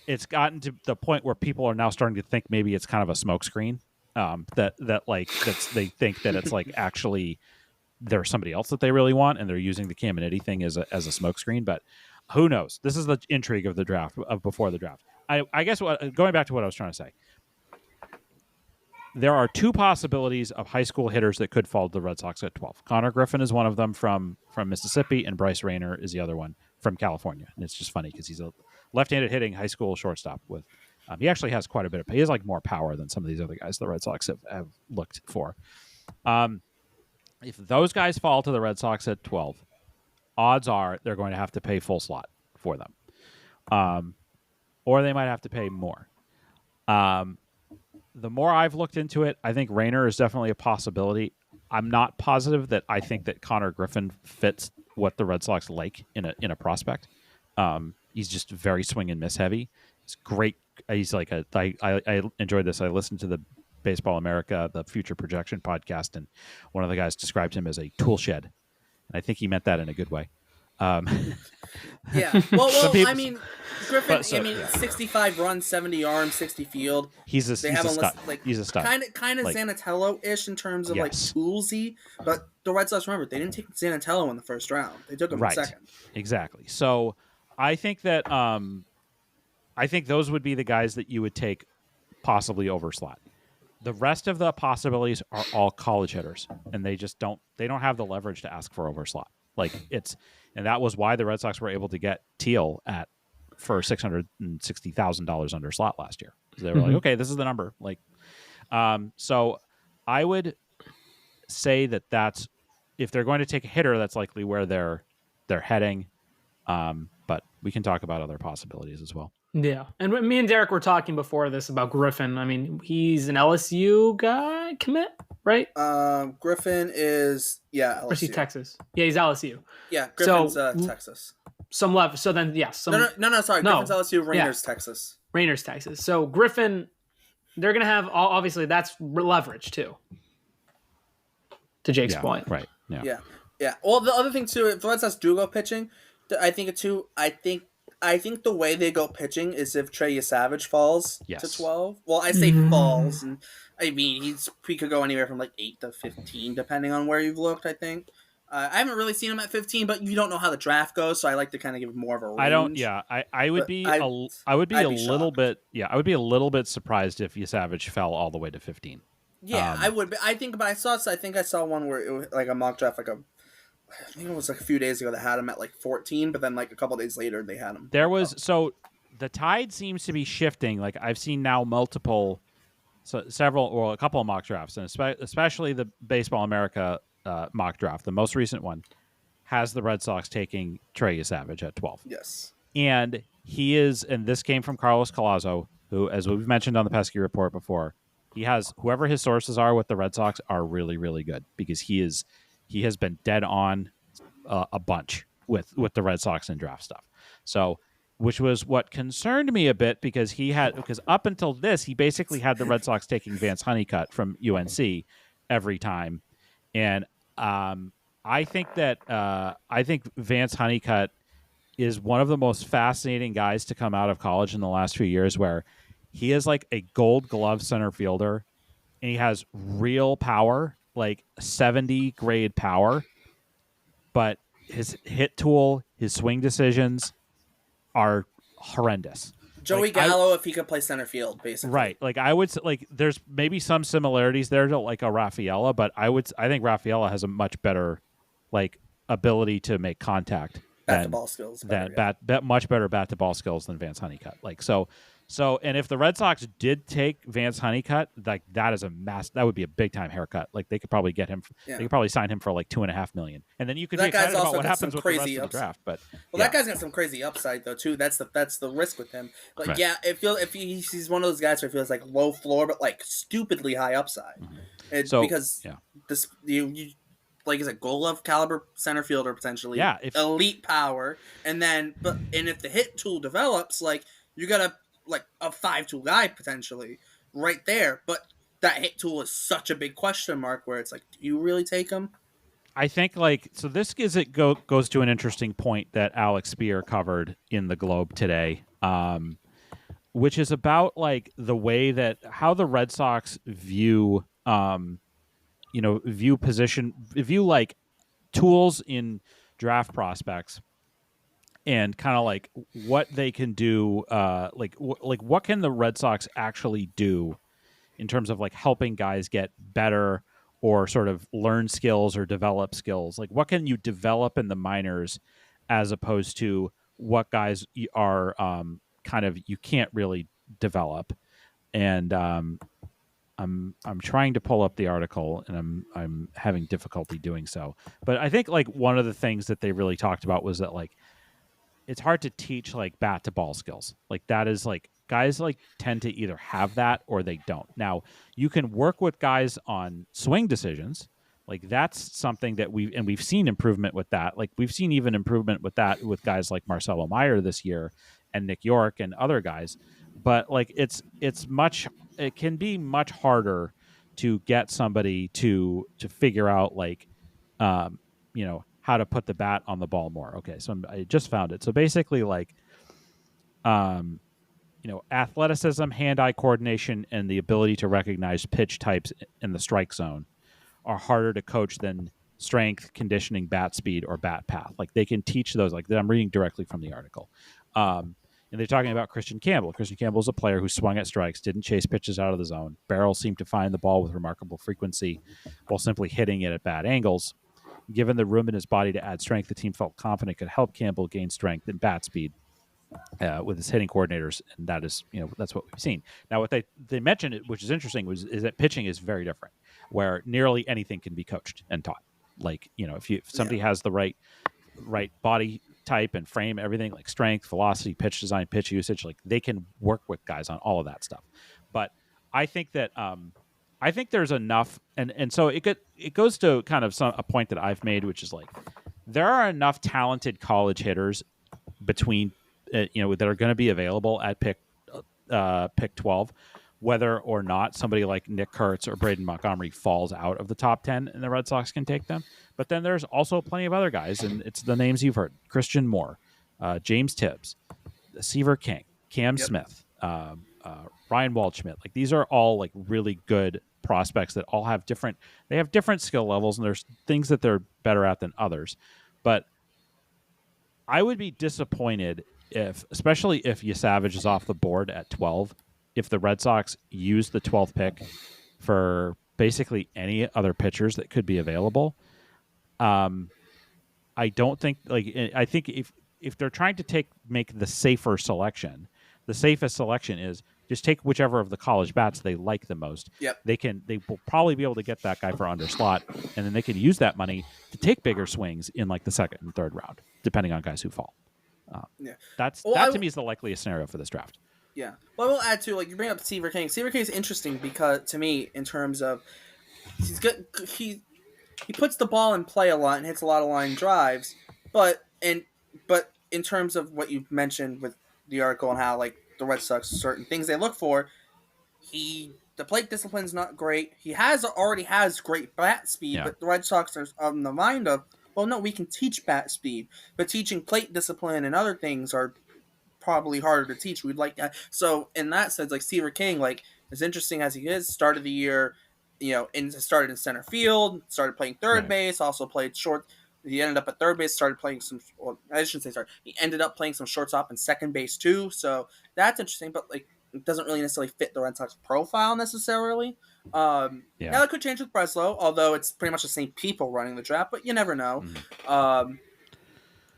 it's gotten to the point where people are now starting to think maybe it's kind of a smokescreen. They think that it's like actually there's somebody else that they really want, and they're using the Caminiti thing as a smokescreen. But who knows? This is the intrigue of the draft, of before the draft. I guess going back to what I was trying to say, there are two possibilities of high school hitters that could fall to the Red Sox at 12. Connor Griffin is one of them from Mississippi, and Bryce Rayner is the other one from California. And it's just funny because he's a left-handed hitting high school shortstop with. He actually has quite a bit of. He has like more power than some of these other guys the Red Sox have looked for. If those guys fall to the Red Sox at 12, odds are they're going to have to pay full slot for them, or they might have to pay more. The more I've looked into it, I think Rayner is definitely a possibility. I'm not positive that I think that Connor Griffin fits what the Red Sox like in a prospect. He's just very swing and miss heavy. He's great. He's like I enjoyed this. I listened to the Baseball America, the Future Projection podcast, and one of the guys described him as a tool shed, and I think he meant that in a good way. Yeah. Well, I mean, Griffin. 65 runs, 70 arms, 60 field. He's a stud. He's a stud. Kind of Zanatello-ish in terms of like toolsy. But the Red Sox, remember, they didn't take Zanatello in the first round. They took him in second. Exactly. So I think that those would be the guys that you would take possibly over slot. The rest of the possibilities are all college hitters, and they just don't have the leverage to ask for over slot. And that was why the Red Sox were able to get Teal for $660,000 under slot last year. So they were like, okay, this is the number. So I would say that's if they're going to take a hitter, that's likely where they're heading. But we can talk about other possibilities as well. Yeah, and me and Derek were talking before this about Griffin. I mean, he's an LSU guy commit, right? Griffin is LSU. Or is he Texas? Yeah, he's LSU. Yeah, Griffin's Texas. Some love. So then, yes. No, sorry. Griffin's LSU. Rayner's Texas. Rayner's Texas. So Griffin, they're gonna have obviously that's leverage too. To Jake's point, right? Yeah. Well, the other thing too, if the Red Sox do go pitching, I think the way they go pitching is if Trey Savage falls to 12. Well, I say falls, and I mean he could go anywhere from like 8 to 15, depending on where you've looked. I think I haven't really seen him at 15, but you don't know how the draft goes, so I like to kind of give more of a range. I don't. Yeah, I would be a little bit surprised if Savage fell all the way to 15. Yeah, I would. I think I saw one where it was like a mock draft, I think it was like a few days ago that had him at like 14, but then like a couple days later they had him. So the tide seems to be shifting. Like I've seen now a couple of mock drafts, and especially the Baseball America mock draft, the most recent one, has the Red Sox taking Trey Savage at 12. Yes. And he is, and this came from Carlos Collazo, who, as we've mentioned on the Pesky Report before, he has, whoever his sources are with the Red Sox are really, really good because he has been dead on a bunch with the Red Sox and draft stuff. So, which was what concerned me a bit because up until this, he basically had the Red Sox taking Vance Honeycutt from UNC every time. And I think Vance Honeycutt is one of the most fascinating guys to come out of college in the last few years, where he is like a gold glove center fielder and he has real power, like 70 grade power, but his hit tool, his swing decisions are horrendous. Joey Gallo, if he could play center field, basically. Right. Like I would like, there's maybe some similarities there to like a Rafaela, but I think Rafaela has a much better like ability to make contact. Bat to ball skills. Much better bat to ball skills than Vance Honeycutt. Like so, and if the Red Sox did take Vance Honeycutt, like that would be a big time haircut. Like they could probably get him. Yeah. They could probably sign him for like $2.5 million, and then you could be excited about what happens with the rest of the draft. But that guy's got some crazy upside though too. That's the risk with him. Like right. Yeah, he's one of those guys where it feels like low floor, but like stupidly high upside. Mm-hmm. Because this you like is a gold glove caliber center fielder potentially. Yeah, elite power, and if the hit tool develops, like you got a 5-tool guy potentially right there. But that hit tool is such a big question mark where it's like, do you really take him? I think this goes to an interesting point that Alex Spear covered in the Globe today, which is about like the way that how the Red Sox view view like tools in draft prospects and kind of like what they can do, what can the Red Sox actually do in terms of like helping guys get better or sort of learn skills or develop skills? Like what can you develop in the minors as opposed to what guys are you can't really develop. And I'm trying to pull up the article and I'm having difficulty doing so. But I think like one of the things that they really talked about was that like it's hard to teach like bat to ball skills. Like that is like guys like tend to either have that or they don't. Now you can work with guys on swing decisions. Like that's something that we've seen improvement with that. Like we've seen even improvement with that with guys like Marcelo Meyer this year and Nick York and other guys. But like it can be much harder to get somebody to figure out like how to put the bat on the ball more. Okay, so I just found it. So basically like athleticism, hand-eye coordination, and the ability to recognize pitch types in the strike zone are harder to coach than strength, conditioning, bat speed, or bat path. Like they can teach those. Like I'm reading directly from the article. And they're talking about Christian Campbell. Christian Campbell is a player who swung at strikes, didn't chase pitches out of the zone. Barrels seemed to find the ball with remarkable frequency while simply hitting it at bad angles. Given the room in his body to add strength, the team felt confident could help Campbell gain strength and bat speed with his hitting coordinators, and that is, that's what we've seen. Now, what they mentioned, which is interesting, is that pitching is very different, where nearly anything can be coached and taught. Like, if somebody has the right body type and frame, everything like strength, velocity, pitch design, pitch usage, like they can work with guys on all of that stuff. But I think that there's enough, and so it goes to kind of a point that I've made, which is like there are enough talented college hitters between that are going to be available at pick 12, whether or not somebody like Nick Kurtz or Braden Montgomery falls out of the top 10 and the Red Sox can take them. But then there's also plenty of other guys, and it's the names you've heard: Christian Moore, James Tibbs, Seaver King, Cam Smith, Ryan Waldschmidt. Like these are all like really good prospects that all have different skill levels, and there's things that they're better at than others. But I would be disappointed especially if Yasavage is off the board at 12, if the Red Sox use the 12th pick for basically any other pitchers that could be available. I don't think I think if they're trying to make the safer selection, the safest selection is just take whichever of the college bats they like the most. Yep. They will probably be able to get that guy for under slot, and then they can use that money to take bigger swings in like the second and third round, depending on guys who fall. That to me is the likeliest scenario for this draft. Yeah. Well, I will add to, like, you bring up Seaver King. Seaver King is interesting because, to me, in terms of he's good. he puts the ball in play a lot and hits a lot of line drives. But in terms of what you mentioned with the article and how like the Red Sox certain things they look for, the plate discipline's not great. He already has great bat speed, Yeah. but the Red Sox are on the mind of, well, no, we can teach bat speed, but teaching plate discipline and other things are probably harder to teach. We'd like that. So in that sense, like Steve King, like as interesting as he is, started the year, started in center field, started playing third base, also played short. He ended up at third base, started playing some. Well, I shouldn't say start. He ended up playing some shortstop and second base too. So that's interesting, but like it doesn't really necessarily fit the Red Sox profile necessarily. Now it could change with Breslow, although it's pretty much the same people running the draft, but you never know. But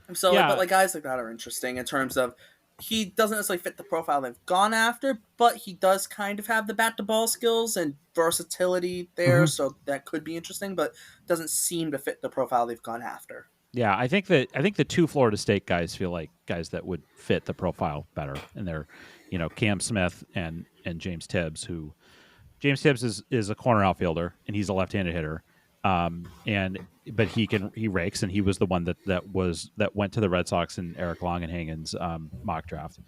like guys like that are interesting in terms of he doesn't necessarily fit the profile they've gone after, but he does kind of have the bat to ball skills and versatility there, so that could be interesting, but doesn't seem to fit the profile they've gone after. Yeah, I think the two Florida State guys feel like guys that would fit the profile better, and they're, Cam Smith and James Tibbs. Who James Tibbs is a corner outfielder and he's a left-handed hitter, but he rakes, and he was the one that went to the Red Sox in Eric Longenhagen's mock draft.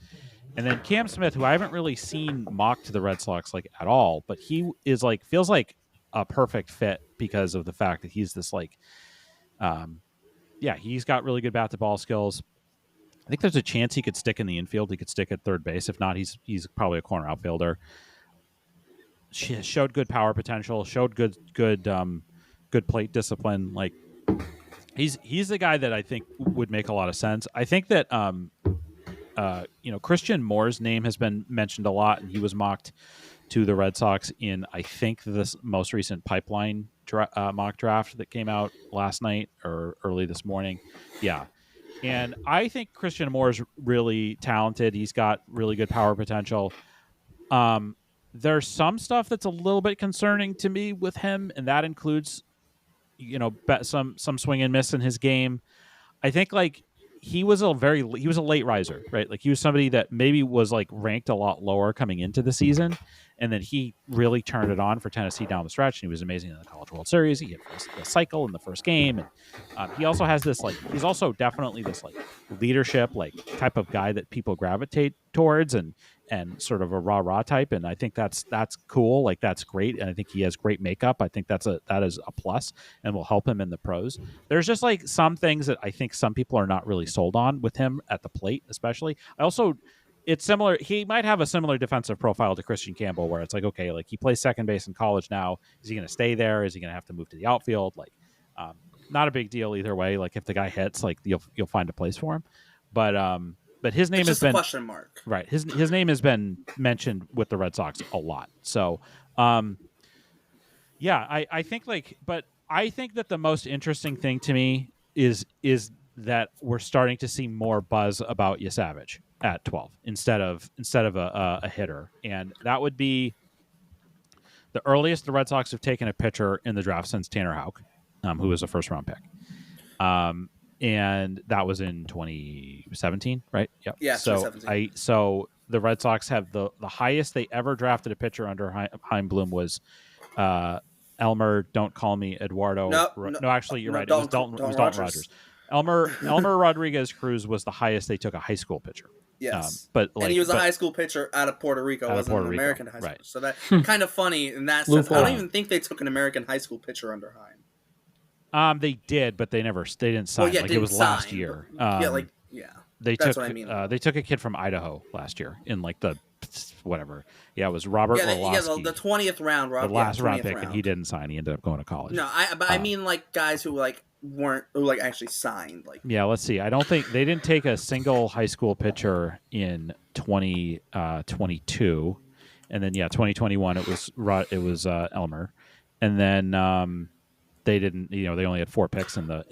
And then Cam Smith, who I haven't really seen mocked to the Red Sox like at all, but he is like feels like a perfect fit because of the fact that he's this like, he's got really good bat to ball skills. I think there's a chance he could stick in the infield. He could stick at third base. If not, he's probably a corner outfielder. Showed good power potential. Showed good plate discipline. Like he's the guy that I think would make a lot of sense. I think that Christian Moore's name has been mentioned a lot, and he was mocked to the Red Sox in I think this most recent pipeline mock draft that came out last night or early this morning. Yeah. And I think Christian Moore is really talented. He's got really good power potential. There's some stuff that's a little bit concerning to me with him, and that includes, some swing and miss in his game. I think like he was a late riser, right? Like he was somebody that maybe was like ranked a lot lower coming into the season, and then he really turned it on for Tennessee down the stretch, and he was amazing in the College World Series. He hit the cycle in the first game, and he also has this like he's also definitely this like leadership like type of guy that people gravitate towards, and sort of a rah-rah type, and I think that's cool. Like that's great, and I think he has great makeup. I think that is a plus and will help him in the pros. There's just like some things that I think some people are not really sold on with him at the plate, especially. It's similar. He might have a similar defensive profile to Christian Campbell, where it's like, okay, like he plays second base in college now. Is he going to stay there? Is he going to have to move to the outfield? Like, not a big deal either way. Like if the guy hits, like you'll find a place for him. But his name has been a question mark, right? His name has been mentioned with the Red Sox a lot. So, I think but I think that the most interesting thing to me is that we're starting to see more buzz about Yesavage at 12 instead of a hitter, and that would be the earliest the Red Sox have taken a pitcher in the draft since Tanner Houck, who was a first round pick. And that was in 2017, right? Yep. Yeah. So the Red Sox have the highest they ever drafted a pitcher under Chaim Bloom was Elmer. Don't call me Eduardo. No, actually, you're right. It was Dalton Rogers. Elmer Rodriguez Cruz was the highest they took a high school pitcher. Yes, and he was a high school pitcher out of Puerto Rico, wasn't an American high school. Right. So that kind of funny in that sense. I don't even think they took an American high school pitcher under Chaim. They did, but they didn't sign. Well, it was last year. They that's took. What I mean. They took a kid from Idaho last year in like the whatever. Yeah, it was Robert Orlowski. The 20th round, the last round pick, and he didn't sign. He ended up going to college. No, I mean like guys who weren't actually signed. Like yeah, let's see. I don't think they didn't take a single high school pitcher in 2022, and then 2021 it was Elmer, and then. They didn't, they only had 4 picks in the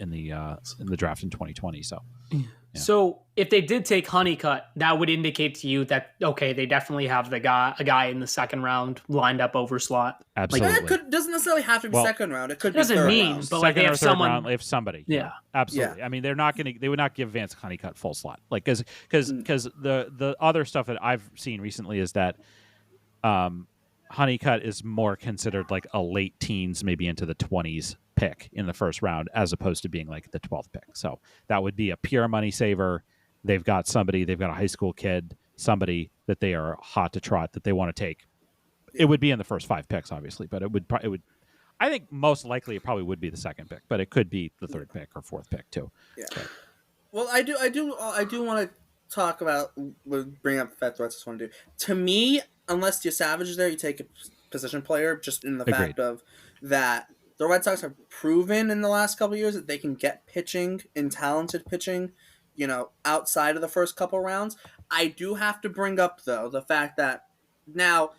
draft in 2020. So, yeah. So if they did take Honeycutt, that would indicate to you that okay, they definitely have a guy in the second round lined up over slot. Absolutely, it doesn't necessarily have to be second round. It could be doesn't third mean, round. but like they have someone. They have somebody. Yeah, absolutely. Yeah. I mean, they would not give Vance Honeycutt full slot, like because the other stuff that I've seen recently is that. Honeycutt is more considered like a late teens, maybe into the 20s pick in the first round as opposed to being like the 12th pick. So that would be a pure money saver. They've got a high school kid, somebody that they are hot to trot that they want to take. It would be in the first 5 picks, obviously, but it would. I think most likely it probably would be the second pick, but it could be the third pick or fourth pick too. Yeah. But, well, I do want to talk about, bring up the fact what I just want to do. To me, unless you're Savage is there, you take a position player, just in the Agreed. fact of that the Red Sox have proven in the last couple of years that they can get pitching and talented pitching, outside of the first couple rounds. I do have to bring up, though, the fact that now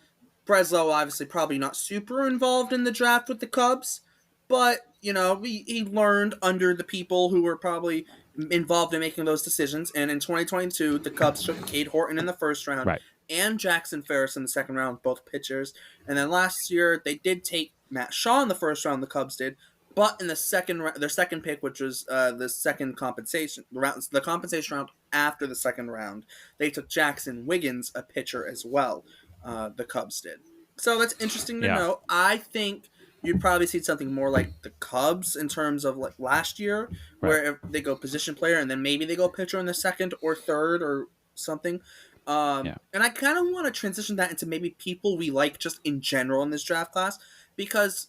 Breslow obviously probably not super involved in the draft with the Cubs, but, he learned under the people who were probably involved in making those decisions. And in 2022, the Cubs took Cade Horton in the first round right. and Jackson Ferris in the second round, both pitchers. And then last year, they did take Matt Shaw in the first round, the Cubs did. But in the their second pick, which was the second compensation round, the compensation round after the second round, they took Jackson Wiggins, a pitcher as well. The Cubs did. So that's interesting to know. I think you'd probably see something more like the Cubs in terms of like last year, where they go position player and then maybe they go pitcher in the second or third or something. And I kind of want to transition that into maybe people we like just in general in this draft class, because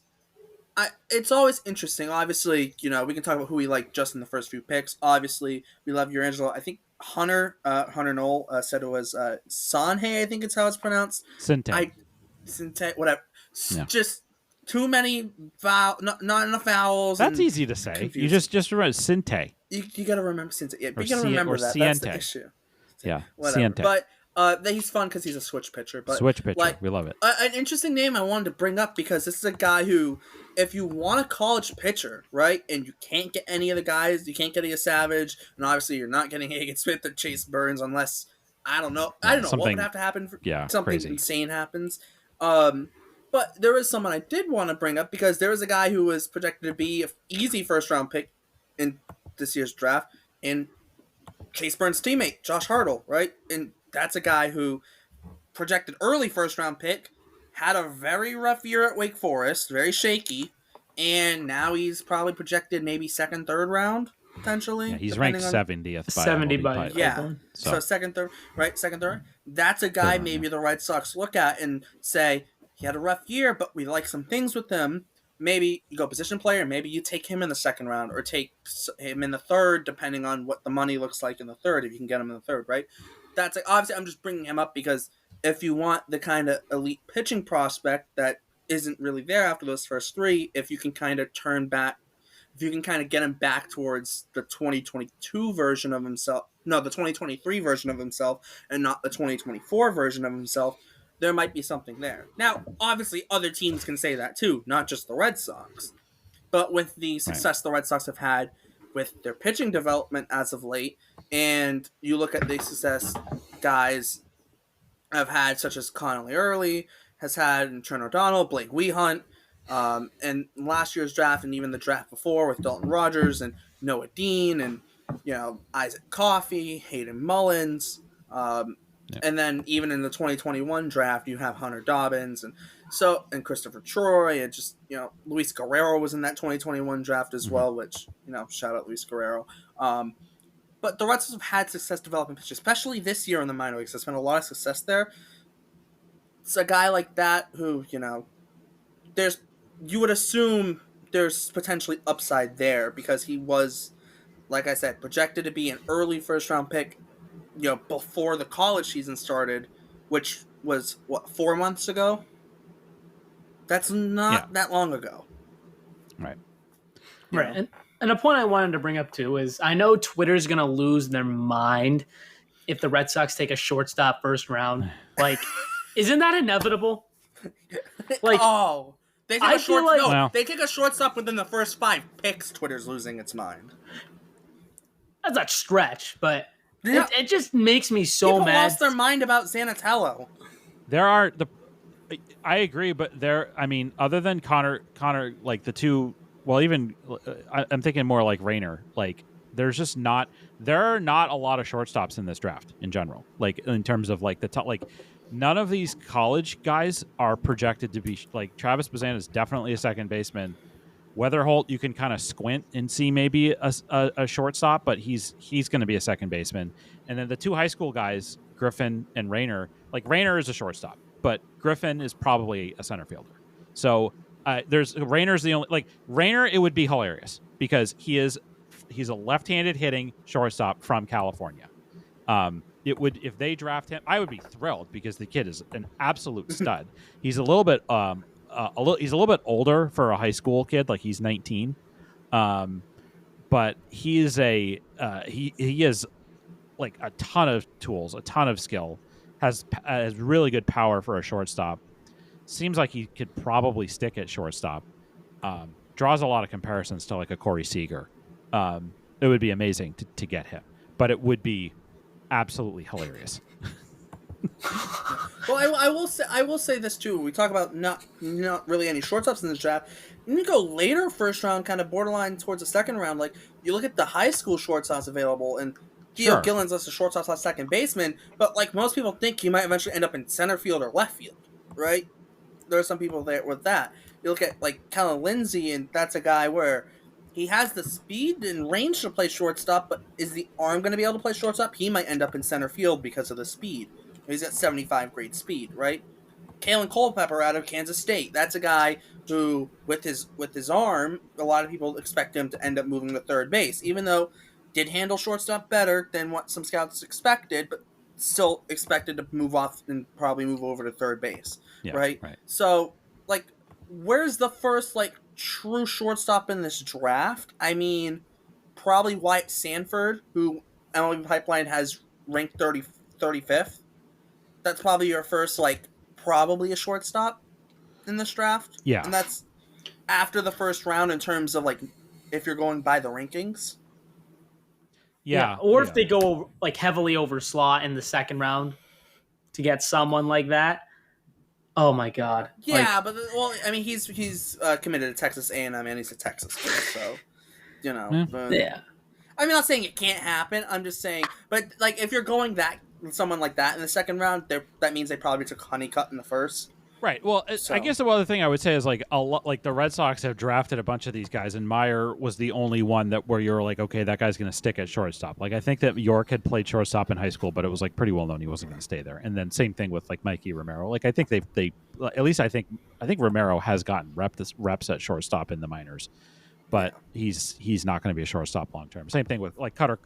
it's always interesting. Obviously, we can talk about who we like just in the first few picks. Obviously, we love Urangelo. I think Hunter Knoll said it was Sanhe, I think it's how it's pronounced. Sinte, whatever. Yeah. Just too many not enough vowels. That's easy to say. Confusing. You just remember Sinte. You got to remember Sinte. Yeah, you got to remember that. Siente. That's the issue. Yeah, whatever. Siente. But he's fun because he's a switch pitcher. But switch pitcher, we love it. An interesting name I wanted to bring up, because this is a guy who, if you want a college pitcher, right, and you can't get any of the guys, you can't get a Savage, and obviously you're not getting Hagen Smith or Chase Burns unless, I don't know what would have to happen for something crazy. Insane happens. But there is someone I did want to bring up, because there was a guy who was projected to be an easy first round pick in this year's draft, and Chase Burns' teammate, Josh Hartle, right? And that's a guy who projected early first round pick, had a very rough year at Wake Forest, very shaky, and now he's probably projected maybe second, third round, potentially. Yeah, he's ranked 70th by 70 by so second, third, right? Second, third. That's a guy maybe the Red Sox look at and say, he had a rough year, but we like some things with him. Maybe you go position player, maybe you take him in the second round or take him in the third, depending on what the money looks like in the third, if you can get him in the third, right? That's like, obviously I'm just bringing him up because if you want the kind of elite pitching prospect that isn't really there after those first three, if you can kind of turn back, if you can kind of get him back towards the 2022 version of himself, no, the 2023 version of himself and not the 2024 version of himself, there might be something there. Now, obviously, other teams can say that too, not just the Red Sox. But with the success the Red Sox have had with their pitching development as of late, and you look at the success guys have had, such as Connolly Early has had, and Trent O'Donnell, Blake Wehunt, and last year's draft, and even the draft before with Dalton Rogers and Noah Dean, and Isaac Coffey, Hayden Mullins. And then even in the 2021 draft, you have Hunter Dobbins and Christopher Troy, and just Luis Guerrero was in that 2021 draft as well, which shout out Luis Guerrero. But the Red Sox have had success developing pitchers, especially this year in the minor leagues. There's been a lot of success there. It's a guy like that who you would assume there's potentially upside there, because he was, like I said, projected to be an early first round pick. Before the college season started, which was, 4 months ago? That's not that long ago. Right. Right. And a point I wanted to bring up, too, is I know Twitter's going to lose their mind if the Red Sox take a shortstop first round. Like, isn't that inevitable? Like, they take a shortstop within the first 5 picks. Twitter's losing its mind. That's a stretch, but... Yeah. It just makes me so People mad. Lost their mind about Zanatello. I agree, but other than Connor, like the two, well, even I'm thinking more like Rayner. Like, there are not a lot of shortstops in this draft in general. Like, in terms of like the top, like none of these college guys are projected to be like Travis Bazan is definitely a second baseman. Weatherholt, you can kind of squint and see maybe a shortstop, but he's going to be a second baseman. And then the two high school guys, Griffin and Rayner, like Rayner is a shortstop, but Griffin is probably a center fielder. So there's Rayner's the only like Rayner. It would be hilarious because he's a left-handed hitting shortstop from California. It would if they draft him, I would be thrilled because the kid is an absolute stud. He's a little bit he's a little bit older for a high school kid, like he's 19. But he is he is like a ton of tools, a ton of skill, has really good power for a shortstop. Seems like he could probably stick at shortstop. Draws a lot of comparisons to like a Corey Seager. It would be amazing to get him, but it would be absolutely hilarious. Well, I will say this too. We talk about not really any shortstops in this draft. When you go later first round, kind of borderline towards the second round, like you look at the high school shortstops available, and Theo Gillen's listed shortstop / second baseman, but like most people think, he might eventually end up in center field or left field, right? There are some people there with that. You look at like Kellen Lindsay, and that's a guy where he has the speed and range to play shortstop, but is the arm going to be able to play shortstop? He might end up in center field because of the speed. He's at 75 grade speed, right? Kalen Culpepper out of Kansas State. That's a guy who, with his arm, a lot of people expect him to end up moving to third base, even though did handle shortstop better than what some scouts expected, but still expected to move off and probably move over to third base, right? So, like, where's the first, like, true shortstop in this draft? I mean, probably Wyatt Sanford, who MLB Pipeline has ranked 35th. That's probably your first, like, probably a shortstop in this draft. Yeah. And that's after the first round in terms of, like, if you're going by the rankings. Yeah. Or if they go, like, heavily over slot in the second round to get someone like that. Oh, my God. Yeah, but, well, I mean, he's committed to Texas A&M, and he's a Texas kid, so, you know. Yeah. I'm not saying it can't happen. I'm just saying, but, like, if you're going someone like that in the second round, that means they probably took Honeycutt in the first. Right. Well, I guess the other thing I would say is like a lot, like the Red Sox have drafted a bunch of these guys, and Meyer was the only one where you're like, okay, that guy's going to stick at shortstop. Like I think that York had played shortstop in high school, but it was like pretty well known he wasn't going to stay there. And then same thing with like Mikey Romero. Like I think they at least I think Romero has gotten reps at shortstop in the minors, but he's not going to be a shortstop long term. Same thing with like Cutter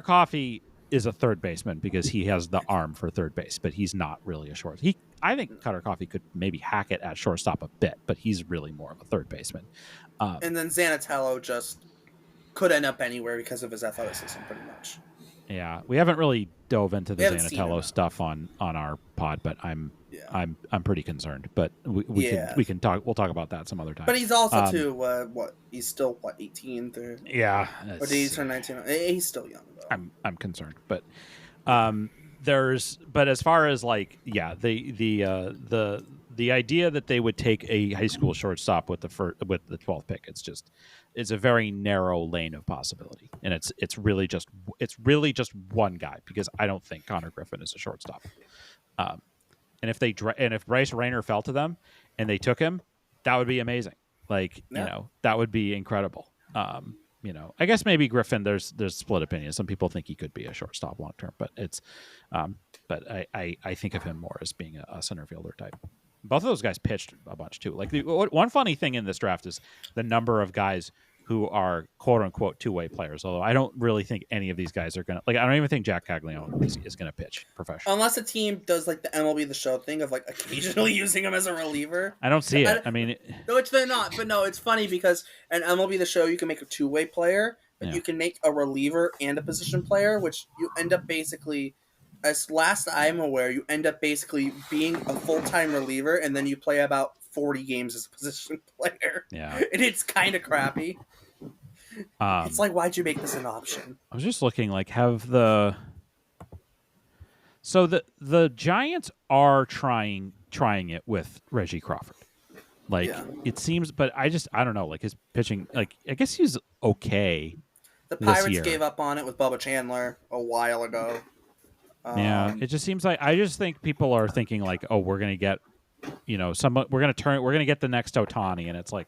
Coffee is a third baseman because he has the arm for third base, but he's not really a short. I think Cutter Coffee could maybe hack it at shortstop a bit, but he's really more of a third baseman. And then Zanatello just could end up anywhere because of his athleticism, pretty much. Yeah, we haven't really dove into the Zanatello stuff on our pod, but I'm pretty concerned. But we can talk. We'll talk about that some other time. But he's also he's still 18? Yeah, or did he turn 19? He's still young though. I'm concerned, but but as far as like the idea that they would take a high school shortstop with the 12th pick, it's a very narrow lane of possibility, and it's really just one guy, because I don't think Connor Griffin is a shortstop. And if Bryce Rayner fell to them and they took him, that would be amazing. Like that would be incredible. I guess maybe Griffin, there's split opinions. Some people think he could be a shortstop long term, but but I think of him more as being a center fielder type. Both of those guys pitched a bunch too. Like one funny thing in this draft is the number of guys who are quote unquote two-way players. Although I don't really think any of these guys are gonna, like, I don't even think Jack Caglione is gonna pitch professionally, unless a team does like the MLB The Show thing of like occasionally using him as a reliever. I don't see it. I mean, which they're not. But no, it's funny because in MLB The Show you can make a two-way player, but you can make a reliever and a position player, which you end up basically, as last I'm aware, you end up basically being a full-time reliever, and then you play about 40 games as a position player. Yeah, and it's kind of crappy. It's like, why'd you make this an option? I was just looking, like, so the Giants are trying it with Reggie Crawford. Like, it seems, but I don't know, like, his pitching, like, I guess he's okay. The Pirates gave up on it with Bubba Chandler a while ago. It just seems like, I just think people are thinking like, oh, we're gonna get, we're gonna get the next Ohtani, and it's like,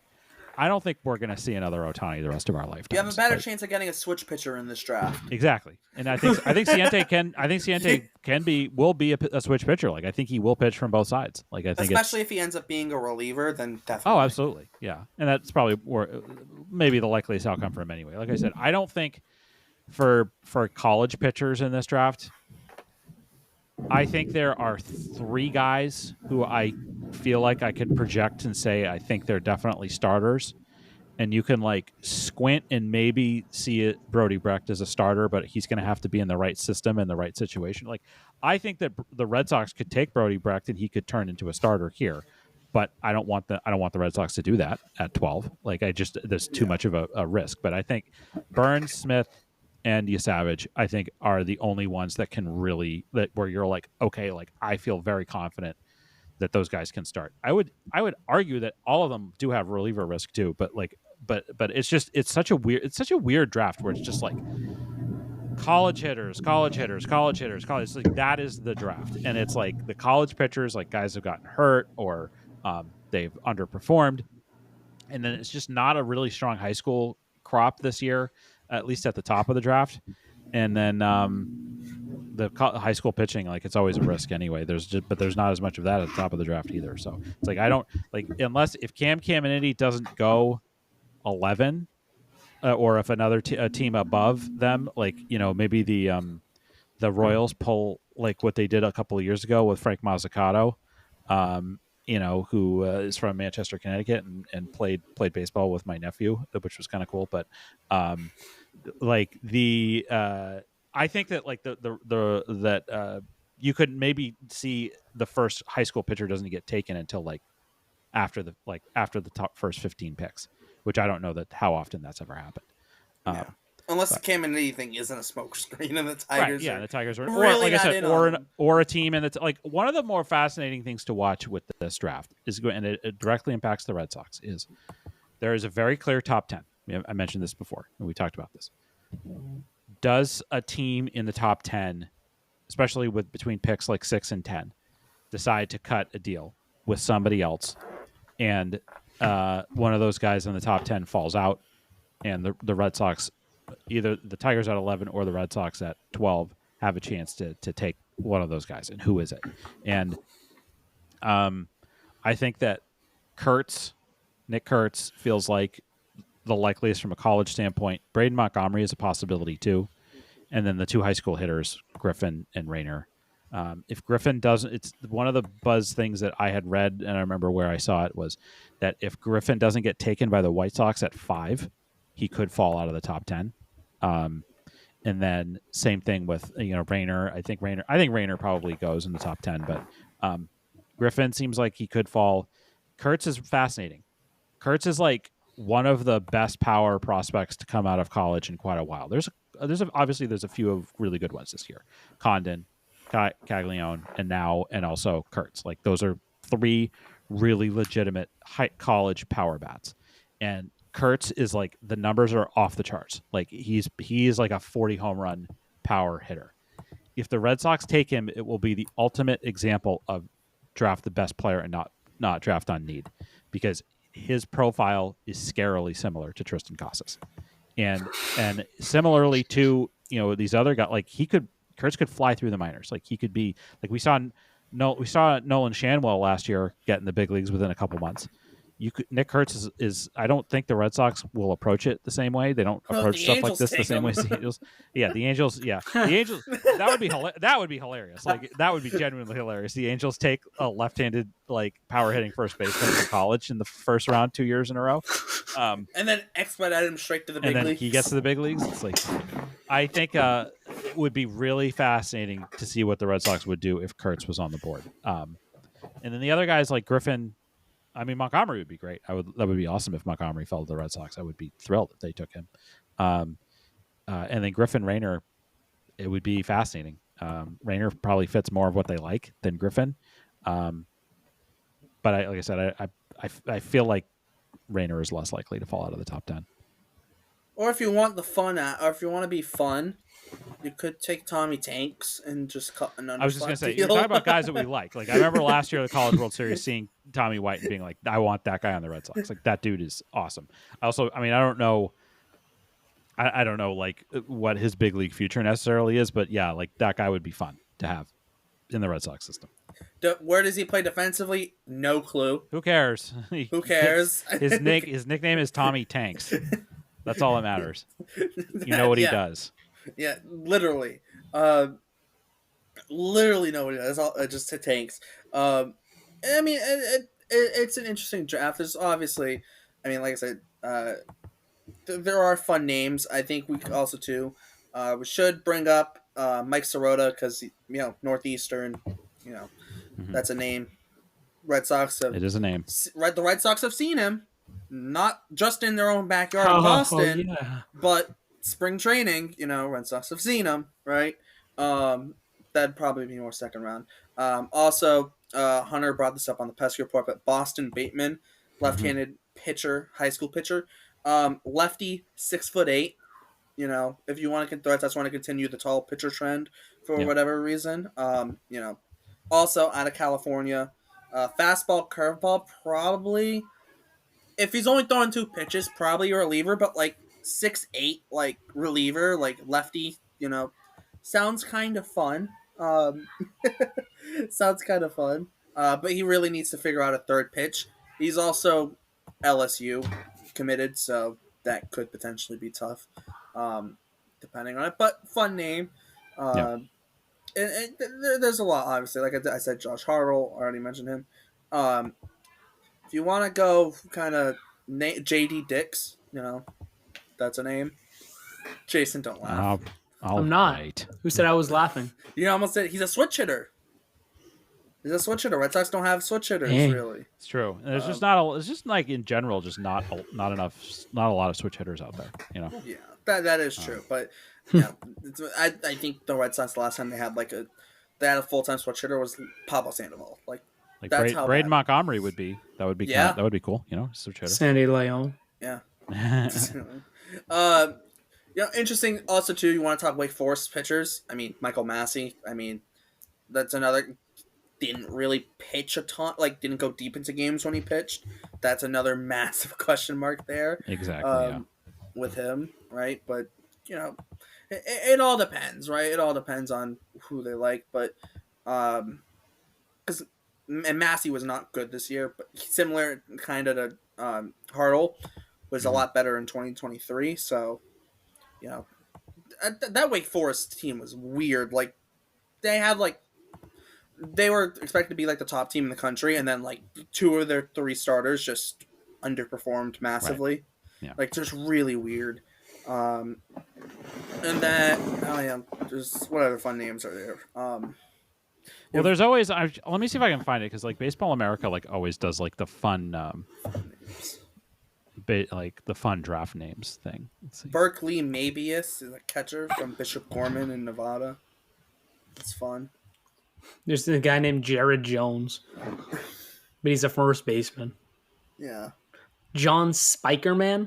I don't think we're going to see another Ohtani the rest of our lifetime. You have a better chance of getting a switch pitcher in this draft. Exactly, and I think Ciente will be a switch pitcher. Like I think he will pitch from both sides. Like I think especially if he ends up being a reliever, then definitely. Oh, absolutely, yeah, and that's probably maybe the likeliest outcome for him anyway. Like I said, I don't think for college pitchers in this draft, I think there are 3 guys who I feel like I could project and say I think they're definitely starters. And you can like squint and maybe see it Brody Brecht as a starter, but he's going to have to be in the right system and the right situation. Like I think that the Red Sox could take Brody Brecht and he could turn into a starter here, but I don't want the Red Sox to do that at 12. Like there's too much of a risk. But I think Burns, Smith, and Savage, I think, are the only ones that can really where you're like, okay, like I feel very confident that those guys can start. I would argue that all of them do have reliever risk too, but it's such a weird draft where it's just like college hitters. It's like that is the draft, and it's like the college pitchers, like guys have gotten hurt or they've underperformed, and then it's just not a really strong high school crop this year, at least at the top of the draft, and then the high school pitching, like it's always a risk anyway. There's not as much of that at the top of the draft either. So it's like I don't like unless if Cam Caminiti doesn't go 11, or if another a team above them, like maybe the Royals pull like what they did a couple of years ago with Frank Mazzucato, who is from Manchester, Connecticut, and played baseball with my nephew, which was kind of cool. But like the I think that like that you could maybe see the first high school pitcher doesn't get taken until like after the top first 15 picks, which I don't know that how often that's ever happened. Yeah. Unless the Caminiti thing isn't a smokescreen and the Tigers, right? Yeah, the Tigers are, really or like I said, or a team, and it's like one of the more fascinating things to watch with this draft is, and it directly impacts the Red Sox, is there is a very clear top 10. I mentioned this before, and we talked about this. Does a team in the top 10, especially with between picks like 6 and 10, decide to cut a deal with somebody else, and one of those guys in the top 10 falls out, and the Red Sox, either the Tigers at 11 or the Red Sox at 12, have a chance to take one of those guys, and who is it? And I think that Nick Kurtz feels like the likeliest from a college standpoint. Braden Montgomery is a possibility too. And then the 2 high school hitters, Griffin and Rayner. If Griffin doesn't, it's one of the buzz things that I had read, and I remember where I saw it, was that if Griffin doesn't get taken by the White Sox at 5, he could fall out of the top 10. And then same thing with Rayner. I think Rayner probably goes in the top 10, but Griffin seems like he could fall. Kurtz is fascinating. Kurtz is like one of the best power prospects to come out of college in quite a while. There's obviously a few of really good ones this year. Condon, Caglione, and also Kurtz. Like those are 3 really legitimate high college power bats. And Kurtz is like, the numbers are off the charts. Like he's like a 40 home run power hitter. If the Red Sox take him, it will be the ultimate example of draft the best player and not draft on need, because his profile is scarily similar to Tristan Casas, and similarly to these other guys. Like Kurtz could fly through the minors. Like he could be like we saw Nolan Shanwell last year get in the big leagues within a couple months. Nick Kurtz is I don't think the Red Sox will approach it the same way. They don't approach stuff like this the same way as the Angels. Yeah, the Angels. That would be hilarious. Like that would be genuinely hilarious. The Angels take a left-handed like power hitting first baseman from college in the first round 2 years in a row, and then expedite him straight to the big leagues. And then he gets to the big leagues. It's like I think it would be really fascinating to see what the Red Sox would do if Kurtz was on the board. And then the other guys like Griffin. I mean, Montgomery would be great. That would be awesome if Montgomery fell to the Red Sox. I would be thrilled if they took him. And then Griffin, Rayner, it would be fascinating. Rayner probably fits more of what they like than Griffin. But like I said, I feel like Rayner is less likely to fall out of the top 10. Or if you want the fun, or if you want to be fun, You could take Tommy Tanks and just cut an I was just gonna underslot say, deal. you're talking about guys that we like. Like I remember last year at the College World Series seeing Tommy White and being like, I want that guy on the Red Sox. Like that dude is awesome. Also, I mean, I don't know like what his big league future necessarily is, but yeah, like that guy would be fun to have in the Red Sox system. Where does he play defensively? No clue. Who cares? Who cares? His nickname is Tommy Tanks. That's all that matters. You know what he does. Yeah, literally. Literally know what he does. Just to Tanks. I mean, it's an interesting draft. There's obviously, I mean, like I said, there are fun names. I think we also too. We should bring up Mike Sirota because Northeastern. That's a name. Red Sox. It is a name. The Red Sox have seen him, not just in their own backyard in Boston, but spring training. Red Sox have seen him, right? That'd probably be more second round. Also, Hunter brought this up on the Pesky report, but Boston Bateman, left-handed pitcher, high school pitcher, lefty, 6'8". If you want to, the Red Sox want to continue the tall pitcher trend for whatever reason. Also out of California, fastball, curveball, probably. If he's only throwing 2 pitches, probably a reliever, but like 6'8", like reliever, like lefty, sounds kind of fun. Sounds kind of fun. But he really needs to figure out a third pitch. He's also LSU committed, so that could potentially be tough, depending on it. But fun name. And there's a lot, obviously. Like I said, Josh Harrell, already mentioned him. If you want to go kind of J.D. Dix, that's a name. Jason, don't laugh. I'm not. Right. Who said I was laughing? You almost said he's a switch hitter. He's a switch hitter. Red Sox don't have switch hitters, really. It's true. And there's just not. It's just like in general, just not enough. Not a lot of switch hitters out there. Yeah, that is true. But yeah, I think the Red Sox, the last time they had a full-time switch hitter was Pablo Sandoval. Like that's how Braden Montgomery would be. That would be that would be cool. Switch hitter. Sandy Leon. Yeah. Interesting. Also, too, you want to talk Wake Forest pitchers? I mean, Michael Massey. I mean, that's another. Didn't really pitch a ton. Didn't go deep into games when he pitched. That's another massive question mark there. Exactly. With him, right? But it all depends, right? It all depends on who they like. But because Massey was not good this year, but similar kind of to Hartle was a lot better in 2023. So that Wake Forest team was weird. They were expected to be the top team in the country, and then 2 of their 3 starters just underperformed massively. Right. Yeah. Just really weird. And then just what other fun names are there? Well, there's always. Let me see if I can find it because Baseball America always does the fun, the fun draft names thing. Let's see. Berkeley Mabius is a catcher from Bishop Gorman in Nevada. It's fun. There's a guy named Jared Jones, but he's a first baseman. Yeah. John Spikerman.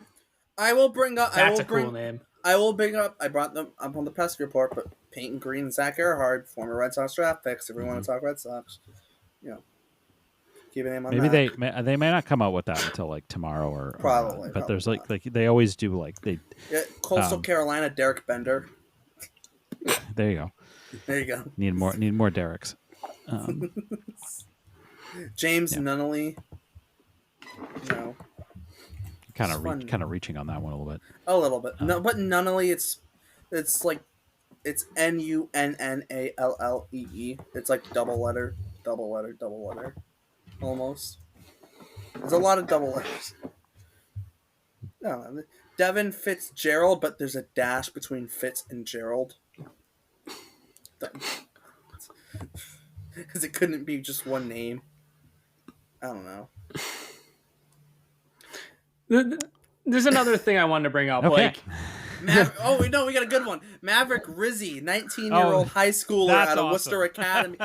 I will bring up. That's a cool name. I will bring up. I brought them up on the Pesky report, but Peyton Green and Zach Earhart, former Red Sox draft picks. If we want to talk Red Sox, keep a name on maybe that. they may not come out with that until tomorrow or probably. But there's not. they always do Coastal Carolina, Derek Bender. There you go. There you go. Need more Derricks. James Nunnally. Kind of reaching on that one a little bit. A little bit. No, but Nunnally, it's Nunnallee. It's It's double letter, almost. There's a lot of double letters. No, Devin Fitzgerald, but there's a dash between Fitz and Gerald. Because it couldn't be just one name. I don't know. There's another thing I wanted to bring up. Okay. We got a good one. Maverick Rizzi, 19-year-old high schooler out of Worcester Academy.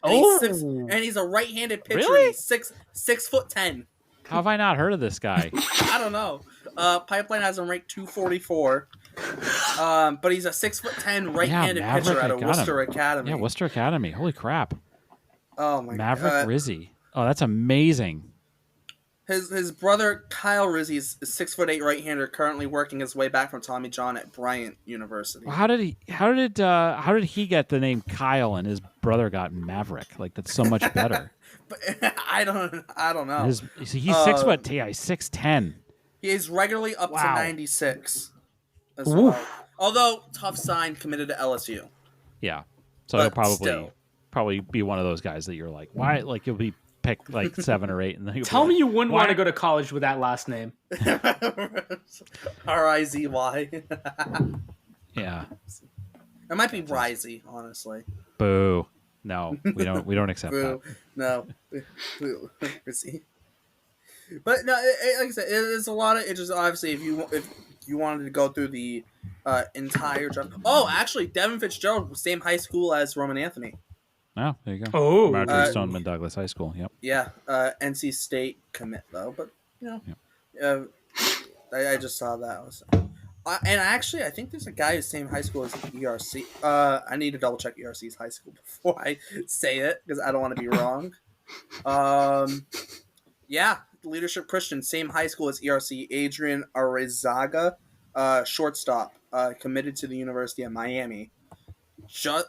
And he's a right-handed pitcher. Really? He's 6'10". How have I not heard of this guy? I don't know. Pipeline has him ranked 244. But he's a 6'10" right-handed Maverick, pitcher out I of got Worcester him. Academy. Yeah, Worcester Academy. Holy crap. Oh my Maverick god. Rizzi. Oh, that's amazing. His brother Kyle Rizzi is a 6'8" right-hander currently working his way back from Tommy John at Bryant University. Well, how did he get the name Kyle and his brother got Maverick? Like, that's so much better. But I don't know. He's 6 foot. Yeah, he's 6'10". He is regularly up to Wow. 96 as Oof. well. Although tough sign, committed to LSU. Yeah, so But he'll still. probably be one of those guys that you're like, why? Like, you'll be picked like 7 or 8, and then Tell me you wouldn't want to go to college with that last name. Rizzy. Yeah. It might be Rizzy, honestly. Boo. No, we don't accept that. No. Boo. Rizzy. But no, like I said, it's a lot of interest. Obviously, if you wanted to go through the entire draft. Oh, actually, Devin Fitzgerald, same high school as Roman Anthony. Oh, there you go. Oh. Marjorie Stoneman Douglas High School. Yep. Yeah, NC State commit though, but I just saw that. And actually, I think there's a guy who's same high school as ERC. I need to double check ERC's high school before I say it because I don't want to be wrong. Yeah, Leadership Christian, same high school as ERC. Adrian Arizaga, shortstop, committed to the University of Miami. Just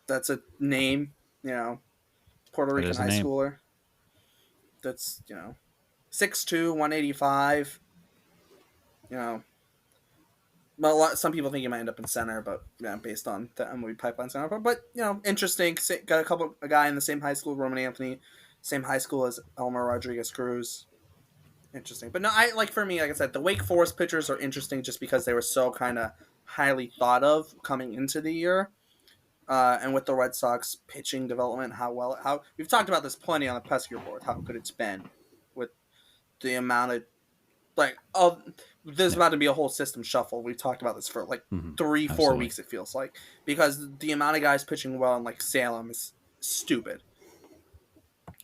that's a name, Puerto Rican high schooler. That's 6'2", 185. Well, some people think he might end up in center, but based on the MLB Pipeline center. But interesting. Got a guy in the same high school, Roman Anthony, same high school as Elmer Rodriguez Cruz. Interesting, but no, for me, like I said, the Wake Forest pitchers are interesting just because they were so kind of highly thought of coming into the year. And with the Red Sox pitching development, how we've talked about this plenty on the Pesky report, how good it's been with the amount of there's about to be a whole system shuffle. We've talked about this for 3-4 weeks, it feels like, because the amount of guys pitching well in Salem is stupid.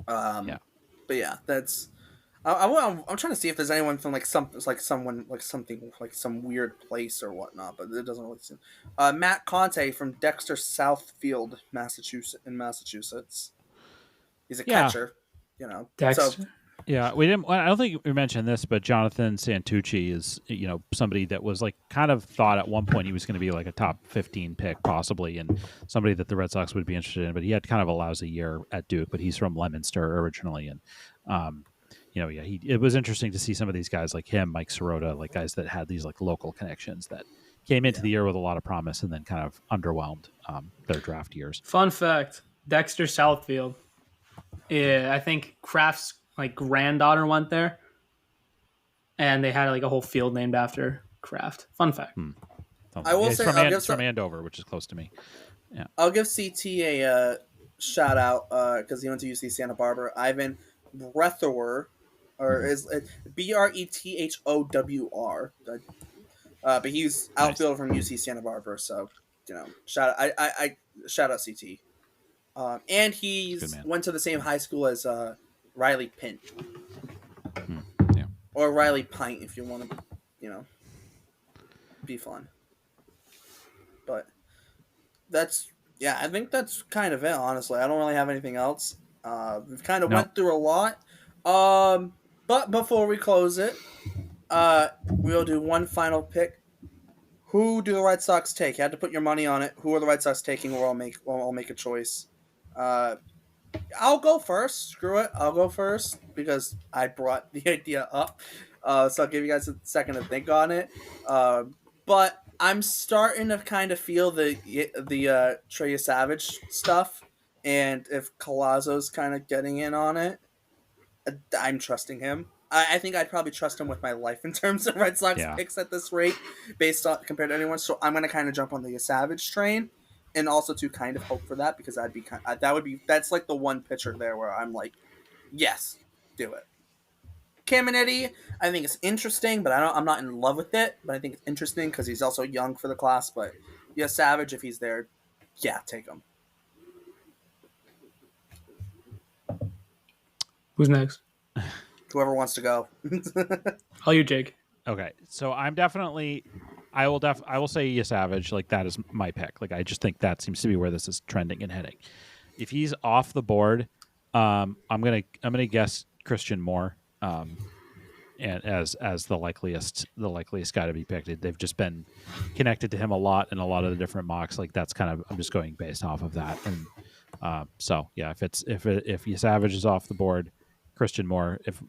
But yeah, that's. I'm trying to see if there's anyone from some weird place or whatnot, but it doesn't really seem. Matt Conte from Dexter Southfield, Massachusetts. He's a catcher, Dexter. So, yeah, we didn't. I don't think we mentioned this, but Jonathan Santucci is somebody that was kind of thought at one point he was going to be a top 15 pick possibly, and somebody that the Red Sox would be interested in. But he had kind of a lousy year at Duke. But he's from Leominster originally, and it was interesting to see some of these guys like him, Mike Sirota, guys that had these local connections that came into the year with a lot of promise and then kind of underwhelmed their draft years. Fun fact: Dexter Southfield. Yeah, I think Kraft's granddaughter went there, and they had a whole field named after Kraft. Fun fact. I will say it's from Andover, which is close to me. Yeah, I'll give CT a shout out because he went to UC Santa Barbara. Ivan Brethowr, or is it Brethowr? But he's outfielder from UC Santa Barbara, so shout out. I shout out CT. And he's went to the same high school as Riley Pint. Yeah. Or Riley Pint if you want to, be fun. But I think that's kind of it, honestly. I don't really have anything else. We've kind of went through a lot. But before we close it, we'll do one final pick. Who do the Red Sox take? You had to put your money on it. Who are the Red Sox taking? Or I'll make a choice. I'll go first. Screw it. I'll go first because I brought the idea up. So I'll give you guys a second to think on it. But I'm starting to kind of feel the Trey Savage stuff, and if Collazo's kind of getting in on it, I'm trusting him. I think I'd probably trust him with my life in terms of Red Sox picks at this rate, based on compared to anyone. So I'm gonna kind of jump on the Savage train, and also to kind of hope for that because that's the one pitcher there where I'm like, yes, do it. Caminiti, I think it's interesting, but I'm not in love with it. But I think it's interesting because he's also young for the class. But Savage, if he's there, take him. Who's next? Whoever wants to go. All you, Jake. Okay, so I'm definitely, I will say Savage. Like that is my pick. Like I just think that seems to be where this is trending and heading. If he's off the board, I'm gonna guess Christian Moore, and as the likeliest guy to be picked. They've just been connected to him a lot in a lot of the different mocks. Like that's kind of, I'm just going based off of that. And so yeah, if Savage is off the board, Christian Moore. If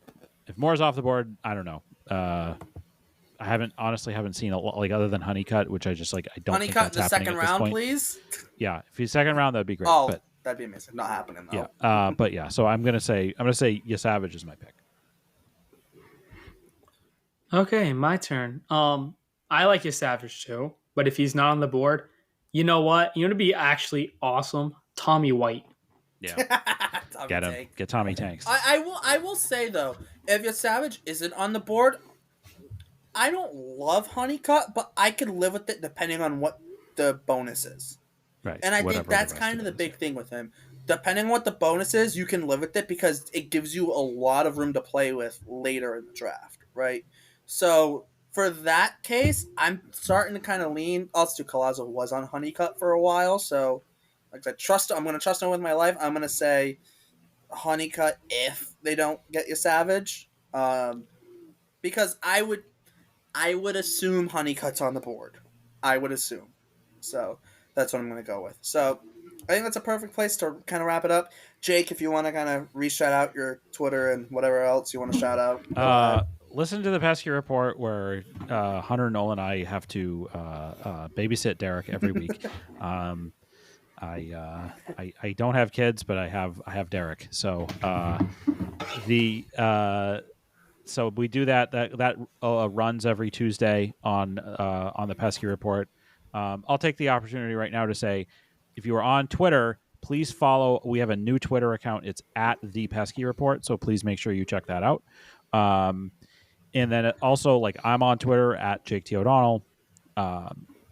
Moore's off the board, I don't know. I haven't seen a lot, like other than Honeycutt, which I just like. I don't think Honeycutt that's the happening second at this round, point. please. Yeah, if he's second round, that'd be great. Oh, but, that'd be amazing. Not happening though. Yeah, but yeah. So I'm gonna say Savage is my pick. Okay, my turn. I like your Savage too, but if he's not on the board, you know what? You want to be actually awesome? Tommy White. Yeah, Tommy get him. Tank. Get Tommy Tanks. I will say though, if your Savage isn't on the board, I don't love Honeycutt, but I could live with it depending on what the bonus is. Right, And I think that's kind of the big thing with him. Depending on what the bonus is, you can live with it because it gives you a lot of room to play with later in the draft, right? So for that case, I'm starting to kind of lean. Also, Collazo was on Honeycutt for a while, so like I trust. I'm going to trust him with my life. I'm going to say Honeycutt if they don't get you Savage, because I would assume Honeycutt's on the board. I would assume, so that's what I'm going to go with. So I think that's a perfect place to kind of wrap it up. Jake, if you want to kind of re-shout out your Twitter and whatever else you want to shout out. Listen to the Pesky Report where Hunter, Noel, and I have to babysit Derek every week. I don't have kids, but I have Derek. So so we do that runs every Tuesday on the Pesky Report. I'll take the opportunity right now to say, if you are on Twitter, please follow. We have a new Twitter account. It's at the Pesky Report. So please make sure you check that out. And then also, like, I'm on Twitter at Jake T. O'Donnell,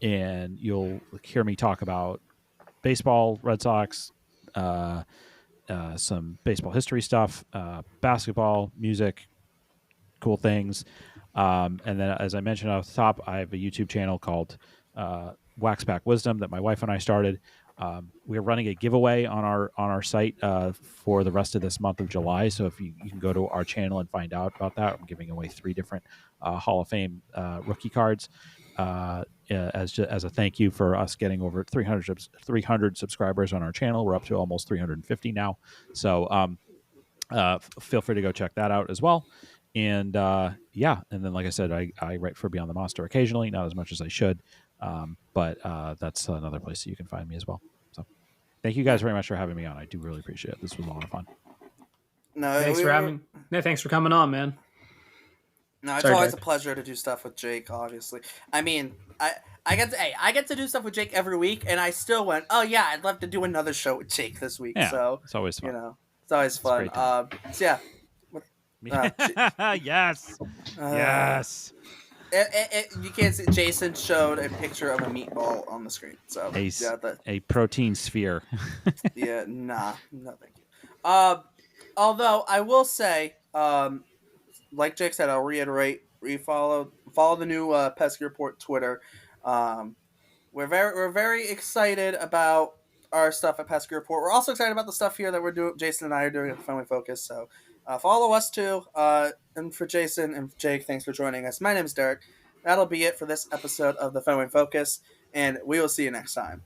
and you'll hear me talk about baseball, Red Sox, some baseball history stuff, basketball, music, cool things. And then, as I mentioned off the top, I have a YouTube channel called Waxpack Wisdom that my wife and I started. We're running a giveaway on our site for the rest of this month of July. So if you can go to our channel and find out about that. I'm giving away 3 different Hall of Fame rookie cards as a thank you for us getting over 300 subscribers on our channel. We're up to almost 350 now. So feel free to go check that out as well. And and then, like I said, I write for Beyond the Monster occasionally, not as much as I should. But that's another place that you can find me as well. So thank you guys very much for having me on. I do really appreciate it. This was a lot of fun. No, thanks for coming on, man. No, it's always a pleasure to do stuff with Jake, obviously. I mean, I get to do stuff with Jake every week, and I still went, oh yeah, I'd love to do another show with Jake this week. Yeah, so it's always fun. It's always fun. So yeah. Yes. Yes. You can't see. Jason showed a picture of a meatball on the screen. So a protein sphere. Yeah, no, thank you. Although I will say, like Jake said, I'll reiterate: follow the new Pesky Report Twitter. We're very excited about our stuff at Pesky Report. We're also excited about the stuff here that we're doing. Jason and I are doing at the Family Focus. So follow us too. And for Jason and Jake, thanks for joining us. My name is Derek. That'll be it for this episode of the Family Focus, and we will see you next time.